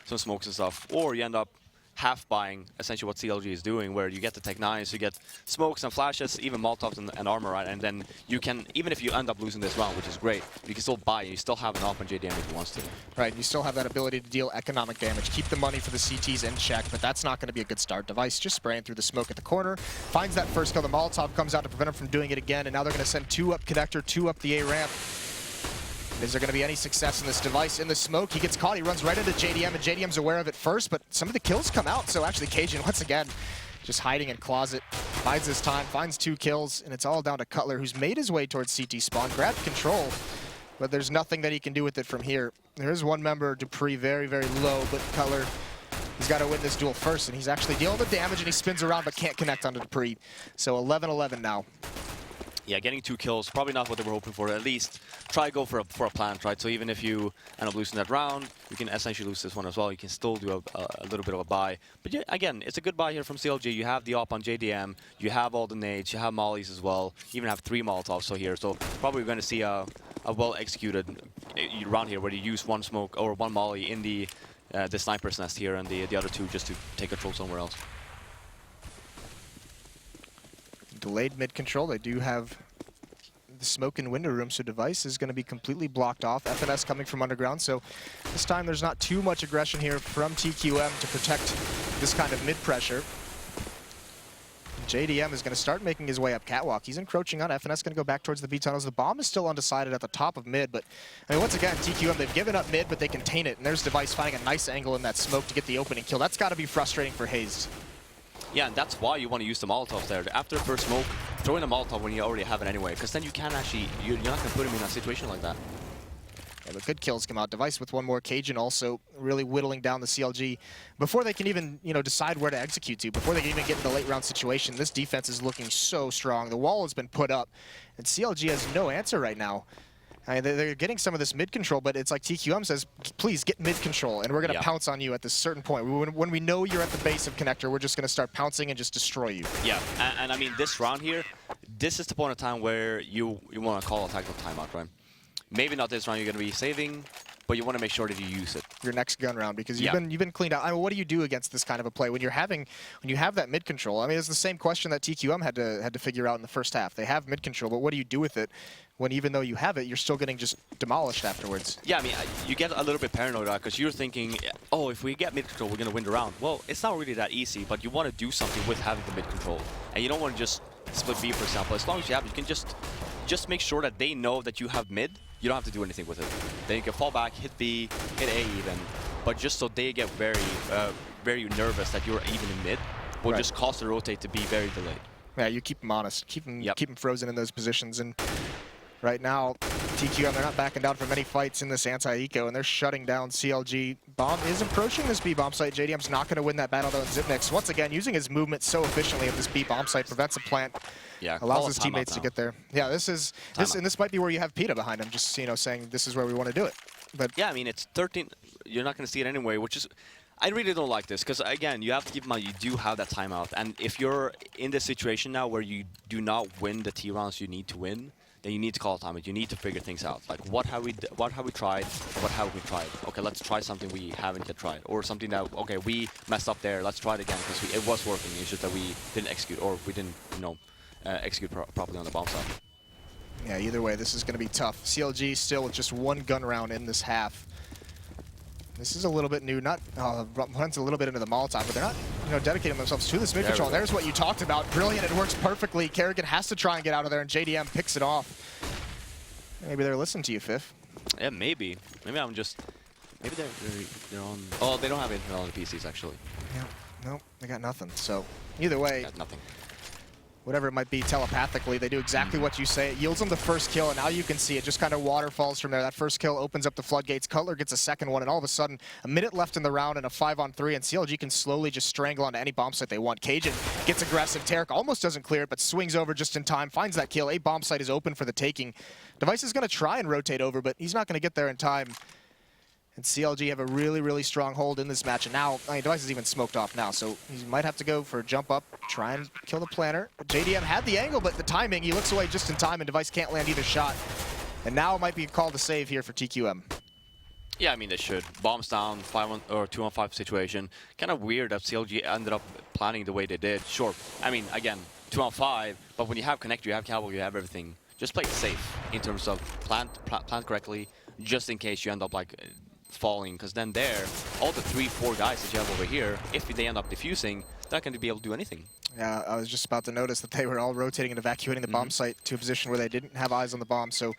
some smokes and stuff, or you end up half buying essentially what CLG is doing, where you get the Tech 9s, you get smokes and flashes, even Molotovs and armor, right? And then you can, even if you end up losing this round, which is great, you can still buy, and you still have an op on JDM if he wants to. Right, you still have that ability to deal economic damage, keep the money for the CTs in check, but that's not going to be a good start. Device just spraying through the smoke at the corner, finds that first kill. The Molotov comes out to prevent him from doing it again, and now they're going to send 2 up connector, 2 up the A ramp. Is there going to be any success in this Device in the smoke? He gets caught, he runs right into JDM, and JDM's aware of it first, but some of the kills come out, so actually Cajun, once again, just hiding in closet, bides his time, finds 2 kills, and it's all down to Cutler, who's made his way towards CT spawn, grabbed control, but there's nothing that he can do with it from here. There is one member, Dupree, very, very low, but Cutler, he's got to win this duel first, and he's actually dealing the damage, and he spins around, but can't connect onto Dupree. So 11-11 now. yeah, getting 2 kills, probably not what they were hoping for. At least try go for a plant, right? So even if you end up losing that round, you can essentially lose this one as well. You can still do a little bit of a buy. But yeah, again, it's a good buy here from CLG. You have the op on JDM, you have all the nades, you have mollies as well. You even have 3 Molotovs so here. So probably going to see a well-executed round here where you use 1 smoke or 1 molly in the sniper's nest here and the other 2 just to take control somewhere else. Delayed mid control. They do have the smoke in window room, so device is going to be completely blocked off. FNS coming from underground, so this time there's not too much aggression here from TQM to protect this kind of mid pressure. JDM is going to start making his way up catwalk. He's encroaching on FNS, going to go back towards the B tunnels. The bomb is still undecided at the top of mid, but I mean, once again, TQM, they've given up mid, but they contain it, and there's Device finding a nice angle in that smoke to get the opening kill. That's got to be frustrating for Hazed. Yeah, and that's why you want to use the Molotovs there. After the first smoke, throw in a Molotov when you already have it anyway, because then you can actually, you're not going to put him in a situation like that. Yeah, but good kills come out. Device with 1 more. Cajun also really whittling down the CLG before they can even, decide where to execute to, before they can even get in the late round situation. This defense is looking so strong. The wall has been put up, and CLG has no answer right now. I mean, they're getting some of this mid control, but it's like TQM says, please get mid control, and we're going to pounce on you at this certain point. When we know you're at the base of connector, we're just going to start pouncing and just destroy you. Yeah, and I mean, this round here, this is the point of time where you want to call a tactical timeout, right? Maybe not this round you're going to be saving, but you want to make sure that you use it. Your next gun round, because you've been cleaned out. I mean, what do you do against this kind of a play when you have that mid control? I mean, it's the same question that TQM had to figure out in the first half. They have mid control, but what do you do with it when even though you have it, you're still getting just demolished afterwards? Yeah, I mean, you get a little bit paranoid because you're thinking, oh, if we get mid control, we're going to win the round. Well, it's not really that easy, but you want to do something with having the mid control, and you don't want to just split B, for example. As long as you have it, you can just make sure that they know that you have mid. You don't have to do anything with it. Then you can fall back, hit B, hit A even, but just so they get very nervous that you're even in mid, will just cause the rotate to be very delayed. Yeah, you keep them honest, keep them frozen in those positions, and right now, TQM, they're not backing down from any fights in this anti-eco, and they're shutting down CLG. Bomb is approaching this B bomb site. JDM's not going to win that battle though in Zipnix. Once again, using his movement so efficiently at this B bomb site, prevents a plant. Yeah, allows his teammates to get there. Yeah, this might be where you have PETA behind him, just saying this is where we want to do it. But yeah, I mean it's 13. You're not going to see it anyway, which is, I really don't like this because again, you have to keep in mind you do have that timeout, and if you're in this situation now where you do not win the T rounds you need to win, then you need to call a timeout. You need to figure things out. Like what have we tried? What have we tried? Okay, let's try something we haven't yet tried, or something that okay we messed up there. Let's try it again because it was working. It's just that we didn't execute, or we didn't execute properly on the bomb side. Yeah, either way, this is going to be tough. CLG still with just 1 gun round in this half. This is a little bit new. Runs a little bit into the Molotov, but they're not, dedicating themselves to this mid control. There's what you talked about. Brilliant. It works perfectly. Kerrigan has to try and get out of there, and JDM picks it off. Maybe they're listening to you, Fifth. Yeah, maybe. Maybe I'm just. Maybe they're on. Oh, they don't have intel on the PCs actually. Yeah. Nope. They got nothing. So either way. Got nothing. Whatever it might be telepathically, they do exactly what you say. It yields them the first kill, and now you can see it just kind of waterfalls from there. That first kill opens up the floodgates. Cutler gets a second one, and all of a sudden, a minute left in the round and a 5-on-3, and CLG can slowly just strangle onto any bomb site they want. Cajun gets aggressive. Tarek almost doesn't clear it, but swings over just in time, finds that kill. A bomb site is open for the taking. Device is going to try and rotate over, but he's not going to get there in time. And CLG have a really, really strong hold in this match. And now, Device is even smoked off now, so he might have to go for a jump up, try and kill the planter. JDM had the angle, but the timing, he looks away just in time, and Device can't land either shot. And now it might be a call to save here for TQM. Yeah, I mean, they should. Bombs down, 2-on-5 situation. Kind of weird that CLG ended up planning the way they did. Sure, I mean, again, 2-on-5, but when you have connector, you have cowboy, you have everything. Just play it safe in terms of plant correctly, just in case you end up like falling, because then all the 3-4 guys that you have over here, if they end up defusing, they're not going to be able to do anything. Yeah, I was just about to notice that they were all rotating and evacuating the bomb site to a position where they didn't have eyes on the bomb, so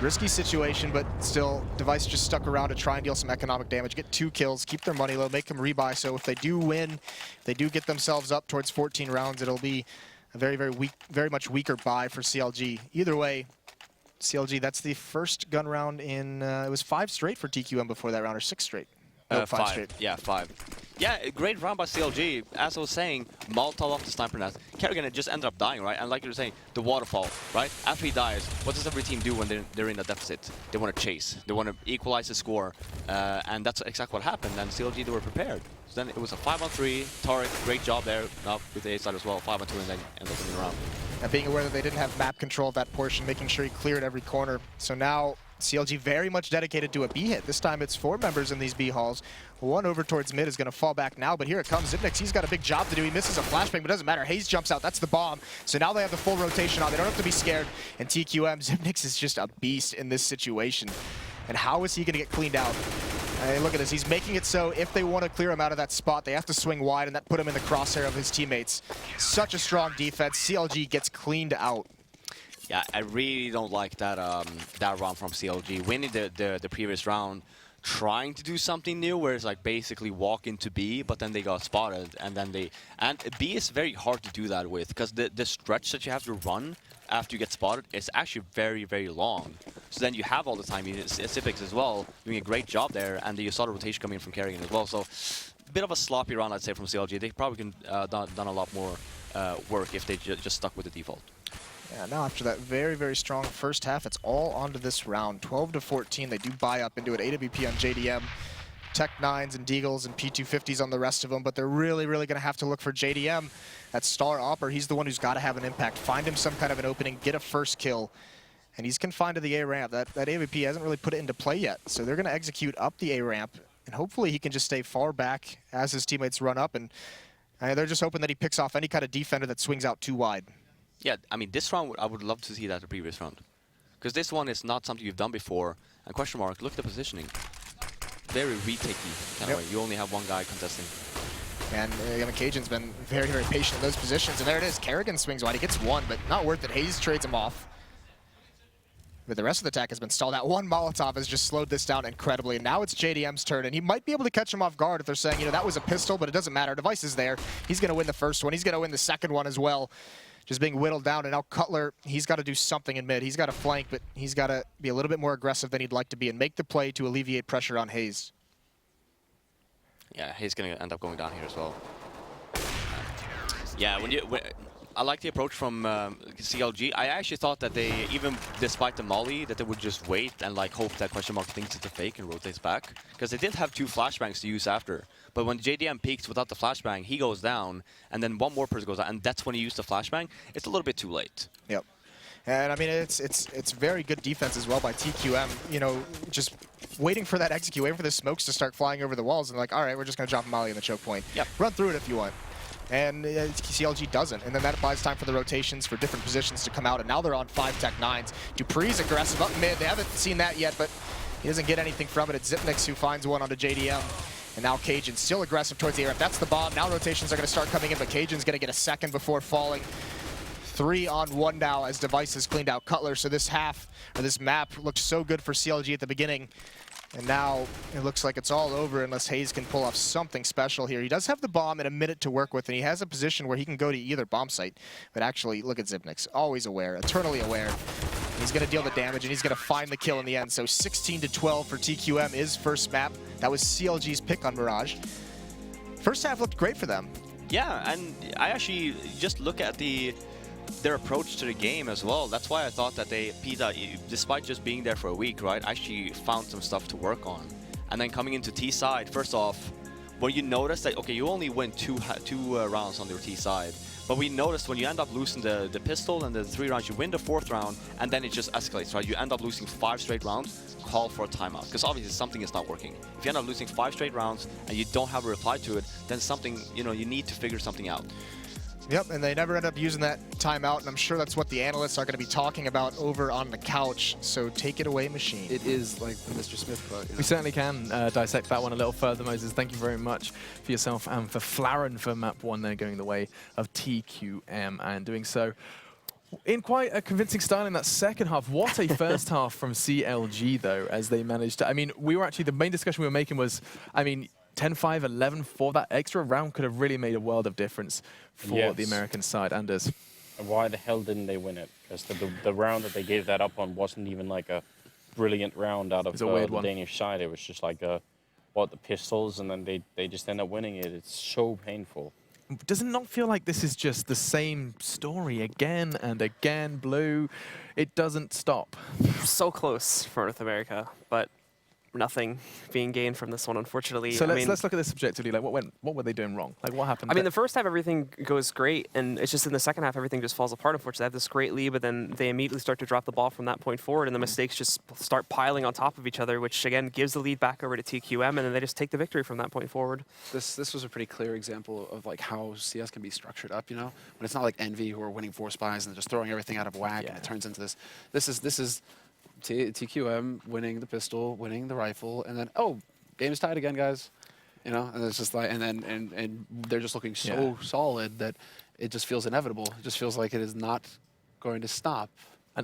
risky situation, but still, Device just stuck around to try and deal some economic damage, get 2 kills, keep their money low, make them rebuy, so if they do win, if they do get themselves up towards 14 rounds, it'll be a very, very weak, very much weaker buy for CLG. Either way, CLG, that's the first gun round in, it was 5 straight for TQM before that round, or 6 straight? No, 5 straight. Yeah, 5. Yeah, a great round by CLG. As I was saying, Molotov off the sniper nest. Kerrigan just ended up dying, right? And like you were saying, the waterfall, right? After he dies, what does every team do when they're in a deficit? They want to chase. They want to equalize the score. And that's exactly what happened. And CLG, they were prepared. So then it was a 5-on-3. Tarek, great job there. Now with the A side as well, 5-on-2, and then end up winning the round. And being aware that they didn't have map control of that portion, making sure he cleared every corner. So now CLG very much dedicated to a B hit. This time it's 4 members in these B halls. One over towards mid is going to fall back now, but here it comes. Zipnix, he's got a big job to do. He misses a flashbang, but it doesn't matter. Hayes jumps out. That's the bomb. So now they have the full rotation on. They don't have to be scared. And TQM, Zipnix is just a beast in this situation. And how is he going to get cleaned out? Hey, look at this. He's making it so if they want to clear him out of that spot, they have to swing wide, and that put him in the crosshair of his teammates. Such a strong defense. CLG gets cleaned out. Yeah, I really don't like that that round from CLG. Winning the previous round, trying to do something new, where it's like basically walk into B, but then they got spotted, and then B is very hard to do that with, because the stretch that you have to run after you get spotted is actually very, very long. So then you have all the time. Civics as well, doing a great job there, and you saw the rotation coming in from Kerrigan as well. So a bit of a sloppy round, I'd say, from CLG. They probably could done a lot more work if they just stuck with the default. Yeah, now after that very, very strong first half, it's all onto this round. 12-14, they do buy up into an AWP on JDM. Tech 9s and Deagles and P250s on the rest of them, but they're really, really going to have to look for JDM. That star opper, he's the one who's got to have an impact. Find him some kind of an opening, get a first kill. And he's confined to the A ramp. That AWP hasn't really put it into play yet. So they're going to execute up the A ramp, and hopefully he can just stay far back as his teammates run up. And they're just hoping that he picks off any kind of defender that swings out too wide. Yeah, I mean, this round, I would love to see that the previous round. Because this one is not something you've done before. And question mark, look at the positioning. Very retakey kind of way. You only have one guy contesting. And Cajun's been very, very patient in those positions. And there it is. Kerrigan swings wide. He gets one, but not worth it. Hayes trades him off. But the rest of the attack has been stalled out. One Molotov has just slowed this down incredibly. And now it's JDM's turn. And he might be able to catch him off guard if they're saying, you know, that was a pistol, but it doesn't matter. Device is there. He's going to win the first one. He's going to win the second one as well. Just being whittled down, and now Cutler, he's got to do something in mid. He's got to flank, but he's got to be a little bit more aggressive than he'd like to be and make the play to alleviate pressure on Hayes. Yeah, Hayes going to end up going down here as well. Yeah, I like the approach from CLG. I actually thought that they, even despite the molly, that they would just wait and like hope that question mark thinks it's a fake and rotates back. Because they did have 2 flashbangs to use after. But when JDM peeks without the flashbang, he goes down, and then one more person goes out, and that's when he used the flashbang. It's a little bit too late. Yep. And I mean, it's very good defense as well by TQM. You know, just waiting for that execute, waiting for the smokes to start flying over the walls, and like, all right, we're just going to drop a molly in the choke point. Yep. Run through it if you want. And CLG doesn't, and then that buys time for the rotations for different positions to come out, and now they're on 5 Tech 9s. Dupree's aggressive up mid. They haven't seen that yet, but he doesn't get anything from it. It's Zipnix who finds one onto JDM. And now Cajun still aggressive towards the air. That's the bomb. Now rotations are going to start coming in, but Cajun's going to get a second before falling. 3-on-1 now as Device has cleaned out Cutler. So this half, or this map, looked so good for CLG at the beginning. And now it looks like it's all over unless Hayes can pull off something special here. He does have the bomb and a minute to work with, and he has a position where he can go to either bomb site. But actually, look at Zipnix. Always aware, eternally aware. He's going to deal the damage, and he's going to find the kill in the end. So 16-12 for TQM is first map. That was CLG's pick on Mirage. First half looked great for them. Yeah, and I actually just look at their approach to the game as well. That's why I thought that PETA, despite just being there for a week, right, actually found some stuff to work on. And then coming into T side, first off, where you notice that, okay, you only win two rounds on your T side, but we noticed when you end up losing the pistol and the 3 rounds, you win the 4th round, and then it just escalates, right? You end up losing 5 straight rounds, call for a timeout, because obviously something is not working. If you end up losing 5 straight rounds and you don't have a reply to it, then something, you know, you need to figure something out. Yep, and they never end up using that timeout, and I'm sure that's what the analysts are going to be talking about over on the couch. So take it away, Machine. It is like the Mr. Smith quote. You know? We certainly can dissect that one a little further, Moses. Thank you very much for yourself and for Flaren for map 1 there, going the way of TQM and doing so in quite a convincing style in that second half. What a first half from CLG, though, as they managed to... I mean, we were actually... The main discussion we were making was, I mean, 10-5, 11-4, that extra round could have really made a world of difference for the American side. Anders. Why the hell didn't they win it? Because the round that they gave that up on wasn't even like a brilliant round out of the Danish side. It was just like a bought the pistols, and then they just end up winning it. It's so painful. Does it not feel like this is just the same story again and again, Blue? It doesn't stop. So close for North America, but nothing being gained from this one, unfortunately. So let's look at this subjectively. Like, what were they doing wrong? Like, what happened? I mean, the first half, everything goes great, and it's just in the second half, everything just falls apart, unfortunately. They have this great lead, but then they immediately start to drop the ball from that point forward, and the mistakes just start piling on top of each other, which, again, gives the lead back over to TQM, and then they just take the victory from that point forward. This was a pretty clear example of like how CS can be structured up, you know? When it's not like Envy who are winning 4 spies and just throwing everything out of whack, and it turns into this. This is TQM winning the pistol, winning the rifle, and then, oh, game is tied again, guys. You know, and it's just like, and then and they're just looking so solid that it just feels inevitable. It just feels like it is not going to stop.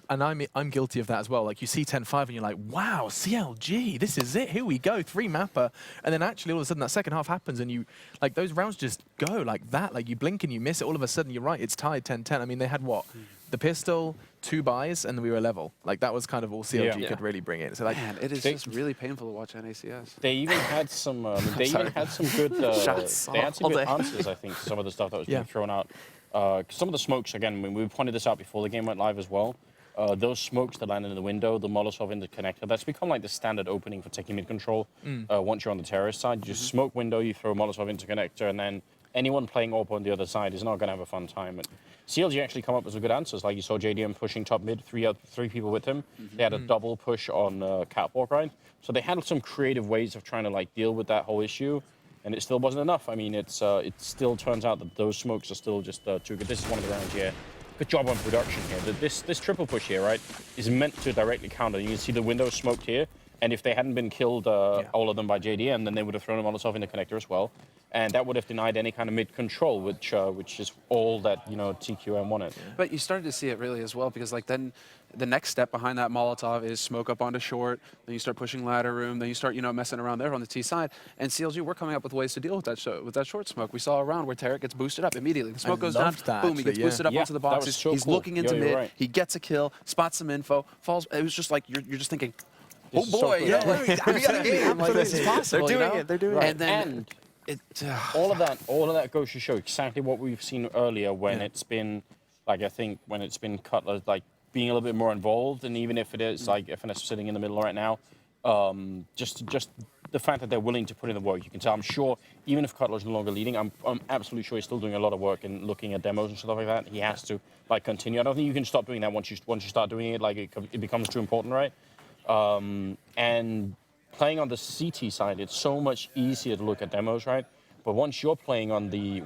And I'm guilty of that as well. Like, you see 10-5 and you're like, wow, CLG, this is it. Here we go, 3-mapper. And then actually all of a sudden that second half happens and you, like, those rounds just go like that. Like, you blink and you miss it. All of a sudden, you're right, it's tied 10-10. I mean, they had what? The pistol, 2 buys, and we were level. Like, that was kind of all CLG could really bring in. So, like, man, it is just really painful to watch NACS. They even had some. They even had some good. Shots they had some all good day. answers, I think, to some of the stuff that was being thrown out. Some of the smokes, again, I mean, we pointed this out before the game went live as well. Those smokes that landed in the window, the Molotov in the connector, that's become like the standard opening for taking mid control. Once you're on the terrorist side, you just smoke window, you throw a Molotov into connector, and then anyone playing AWP on the other side is not going to have a fun time. And CLG actually come up with some good answers. Like you saw JDM pushing top mid, three people with him. They had a double push on catwalk, right? So they had some creative ways of trying to like deal with that whole issue, and it still wasn't enough. I mean, it still turns out that those smokes are still just too good. This is one of the rounds here. Good job on production here. This triple push here, right, is meant to directly counter. You can see the window smoked here, and if they hadn't been killed, all of them by JDM, then they would have thrown a Molotov in the connector as well, and that would have denied any kind of mid control, which is all that TQM wanted. But you started to see it really as well, because like then the next step behind that Molotov is smoke up onto short, then you start pushing ladder room, then you start messing around there on the T side, and CLG, we're coming up with ways to deal with that short smoke. We saw a round where Tarek gets boosted up immediately. The smoke goes down, boom, he gets boosted up onto the box. He's cool. looking into mid, he gets a kill, spots some info, falls. It was just like you're just thinking, oh boy, we got a game. Like, this is possible. They're doing it. They're doing it. it. And then all of that goes to show exactly what we've seen earlier when it's been, like, I think when it's been Cutler like being a little bit more involved, and even if it is like FNS sitting in the middle right now, just the fact that they're willing to put in the work, you can tell. I'm sure even if Cutler's no longer leading, I'm absolutely sure he's still doing a lot of work and looking at demos and stuff like that. He has to like continue. I don't think you can stop doing that once you start doing it. Like it becomes too important, right? And playing on the CT side, it's so much easier to look at demos, right? But once you're playing on the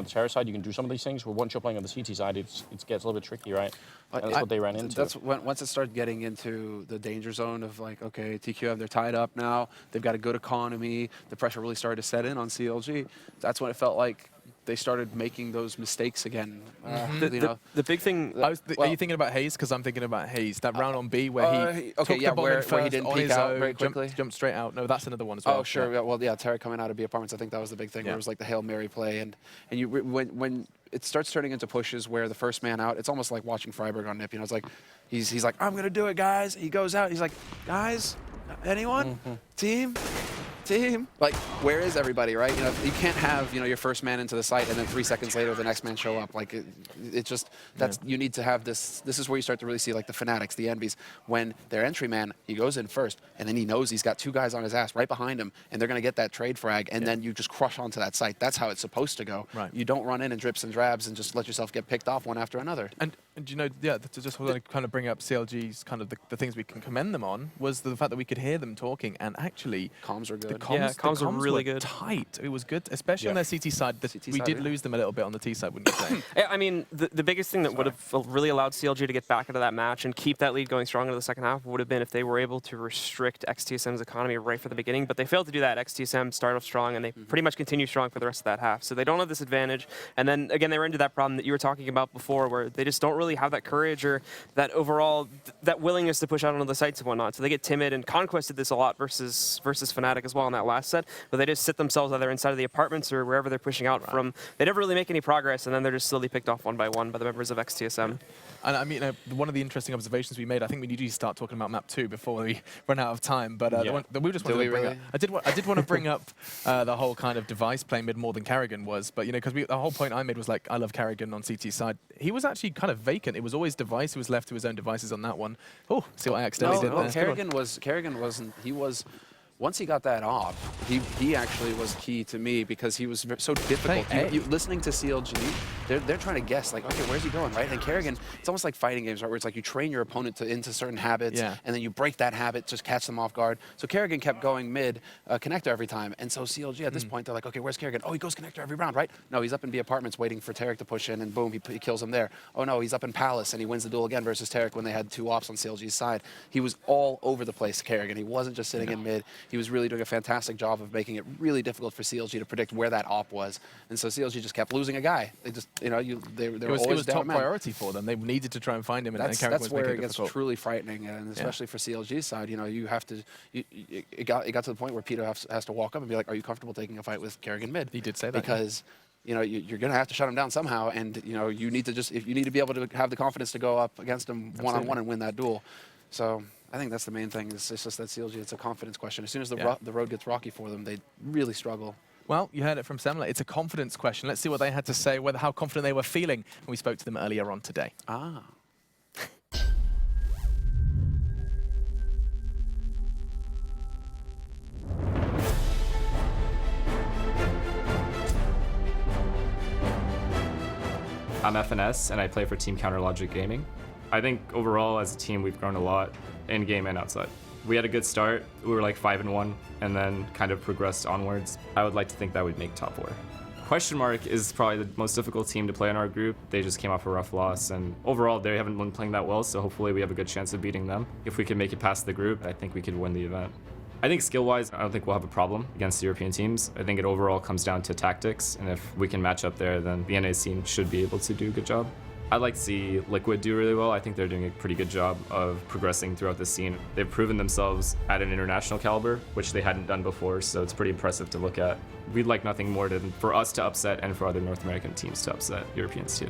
terror side, you can do some of these things. But once you're playing on the CT side, it gets a little bit tricky, right? And that's what they ran into. That's once it started getting into the danger zone of like, okay, TQM, they're tied up now. They've got a good economy. The pressure really started to set in on CLG. That's when it felt like they started making those mistakes again. The big thing. are you thinking about Hayes? Because I'm thinking about Hayes. That round on B where he took the ball in first, where he didn't on peek his out own, very quickly. jumped straight out. No, that's another one as well. Oh, sure. Yeah. Well, yeah, Tarek coming out of B apartments. I think that was the big thing. Where it was like the Hail Mary play, and you when it starts turning into pushes where the first man out, it's almost like watching Freiburg on Nip. It's like he's like, I'm gonna do it, guys. He goes out. He's like, guys, anyone, team. Like, where is everybody, right? You can't have your first man into the site and then 3 seconds later the next man show up. Like it just you need to have this. This is where you start to really see like the fanatics, the envies, when their entry man, he goes in first and then he knows he's got 2 guys on his ass right behind him and they're gonna get that trade frag and then you just crush onto that site. That's how it's supposed to go. Right. You don't run in drips and drabs and just let yourself get picked off one after another. And to just kind of bring up CLG's kind of the things we can commend them on was the fact that we could hear them talking and actually comms are good. The comms were really good. Tight. It was good, especially on their CT side. We did lose them a little bit on the T side, wouldn't you say? I mean, the biggest thing that would have really allowed CLG to get back into that match and keep that lead going strong into the second half would have been if they were able to restrict XTSM's economy right from the beginning. But they failed to do that. XTSM started off strong, and they pretty much continue strong for the rest of that half. So they don't have this advantage. And then, again, they were into that problem that you were talking about before where they just don't really really have that courage or that overall that willingness to push out onto the sites and whatnot. So they get timid, and Conquest did this a lot versus Fnatic as well in that last set, but they just sit themselves either inside of the apartments or wherever they're pushing out from. They never really make any progress, and then they're just slowly picked off one by one by the members of XTSM. And I mean, one of the interesting observations we made, I think we need to start talking about map 2 before we run out of time. But the one that we just wanted to bring up, I did want to bring up the whole kind of device playing mid more than Carrigan was. But because the whole point I made was like, I love Carrigan on CT side. He was actually kind of vacant. It was always Device who was left to his own devices on that one. Oh, see what I accidentally did there. Carrigan wasn't. He was. Once he got that op, he actually was key to me because he was so difficult. Listening to CLG, they're trying to guess, like, okay, where's he going, right? And Carrigan, it's almost like fighting games, right, where it's like you train your opponent into certain habits, and then you break that habit, just catch them off guard. So Carrigan kept going mid connector every time, and so CLG at this point, they're like, okay, where's Carrigan? Oh, he goes connector every round, right? No, he's up in B apartments waiting for Tarek to push in, and boom, he kills him there. Oh no, he's up in Palace, and he wins the duel again versus Tarek when they had 2 ops on CLG's side. He was all over the place, Carrigan. He wasn't just sitting in mid. He was really doing a fantastic job of making it really difficult for CLG to predict where that op was, and so CLG just kept losing a guy. They just, they were always it was down top man. priority for them. They needed to try and find him, and that's where it gets truly frightening, and especially for CLG's side, you have to. It got to the point where Peter has to walk up and be like, "Are you comfortable taking a fight with Carrigan mid?" He did say that because. You're going to have to shut him down somehow, and you need to be able to have the confidence to go up against him one-on-one and win that duel. So I think that's the main thing. It's just that CLG, it's a confidence question. As soon as the road gets rocky for them, they really struggle. Well, you heard it from Semler. It's a confidence question. Let's see what they had to say, how confident they were feeling when we spoke to them earlier on today. I'm FNS, and I play for Team Counterlogic Gaming. I think overall, as a team, we've grown a lot, in-game and outside. We had a good start. We were like 5-1, and then kind of progressed onwards. I would like to think that we'd make top 4. Question Mark is probably the most difficult team to play in our group. They just came off a rough loss, and overall, they haven't been playing that well, so hopefully we have a good chance of beating them. If we can make it past the group, I think we could win the event. I think skill-wise, I don't think we'll have a problem against the European teams. I think it overall comes down to tactics, and if we can match up there, then the NA scene should be able to do a good job. I'd like to see Liquid do really well. I think they're doing a pretty good job of progressing throughout the scene. They've proven themselves at an international caliber, which they hadn't done before, so it's pretty impressive to look at. We'd like nothing more than for us to upset and for other North American teams to upset Europeans too.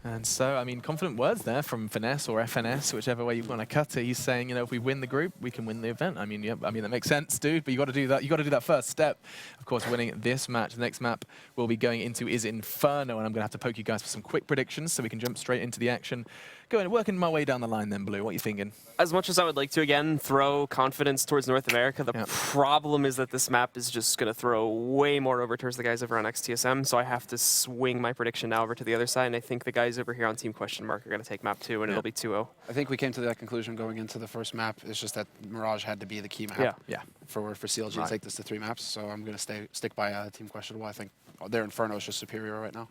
And so, I mean, confident words there from Finesse or FNS, whichever way you want to cut it. He's saying, if we win the group, we can win the event. I mean, that makes sense, dude. But you got to do that. You got to do that first step. Of course, winning this match. The next map we'll be going into is Inferno, and I'm going to have to poke you guys for some quick predictions so we can jump straight into the action. Working my way down the line then, Blue. What are you thinking? As much as I would like to, again, throw confidence towards North America, the problem is that this map is just going to throw way more over towards the guys over on XTSM, so I have to swing my prediction now over to the other side, and I think the guys over here on Team Question Mark are going to take map 2, and it'll be 2-0. I think we came to that conclusion going into the first map. It's just that Mirage had to be the key map for CLG to take this to 3 maps, so I'm going to stick by Team Questionable. I think their Inferno is just superior right now.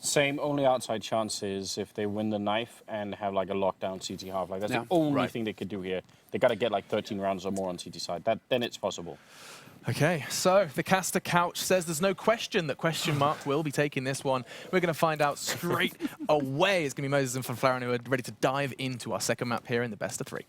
Same, only outside chance is if they win the knife and have like a lockdown CT half. Like that's the only thing they could do here. They got to get like 13 rounds or more on CT side. Then it's possible. Okay, so the caster couch says there's no question that Question Mark will be taking this one. We're going to find out straight away. It's going to be Moses and Fanflaren who are ready to dive into our second map here in the best of 3.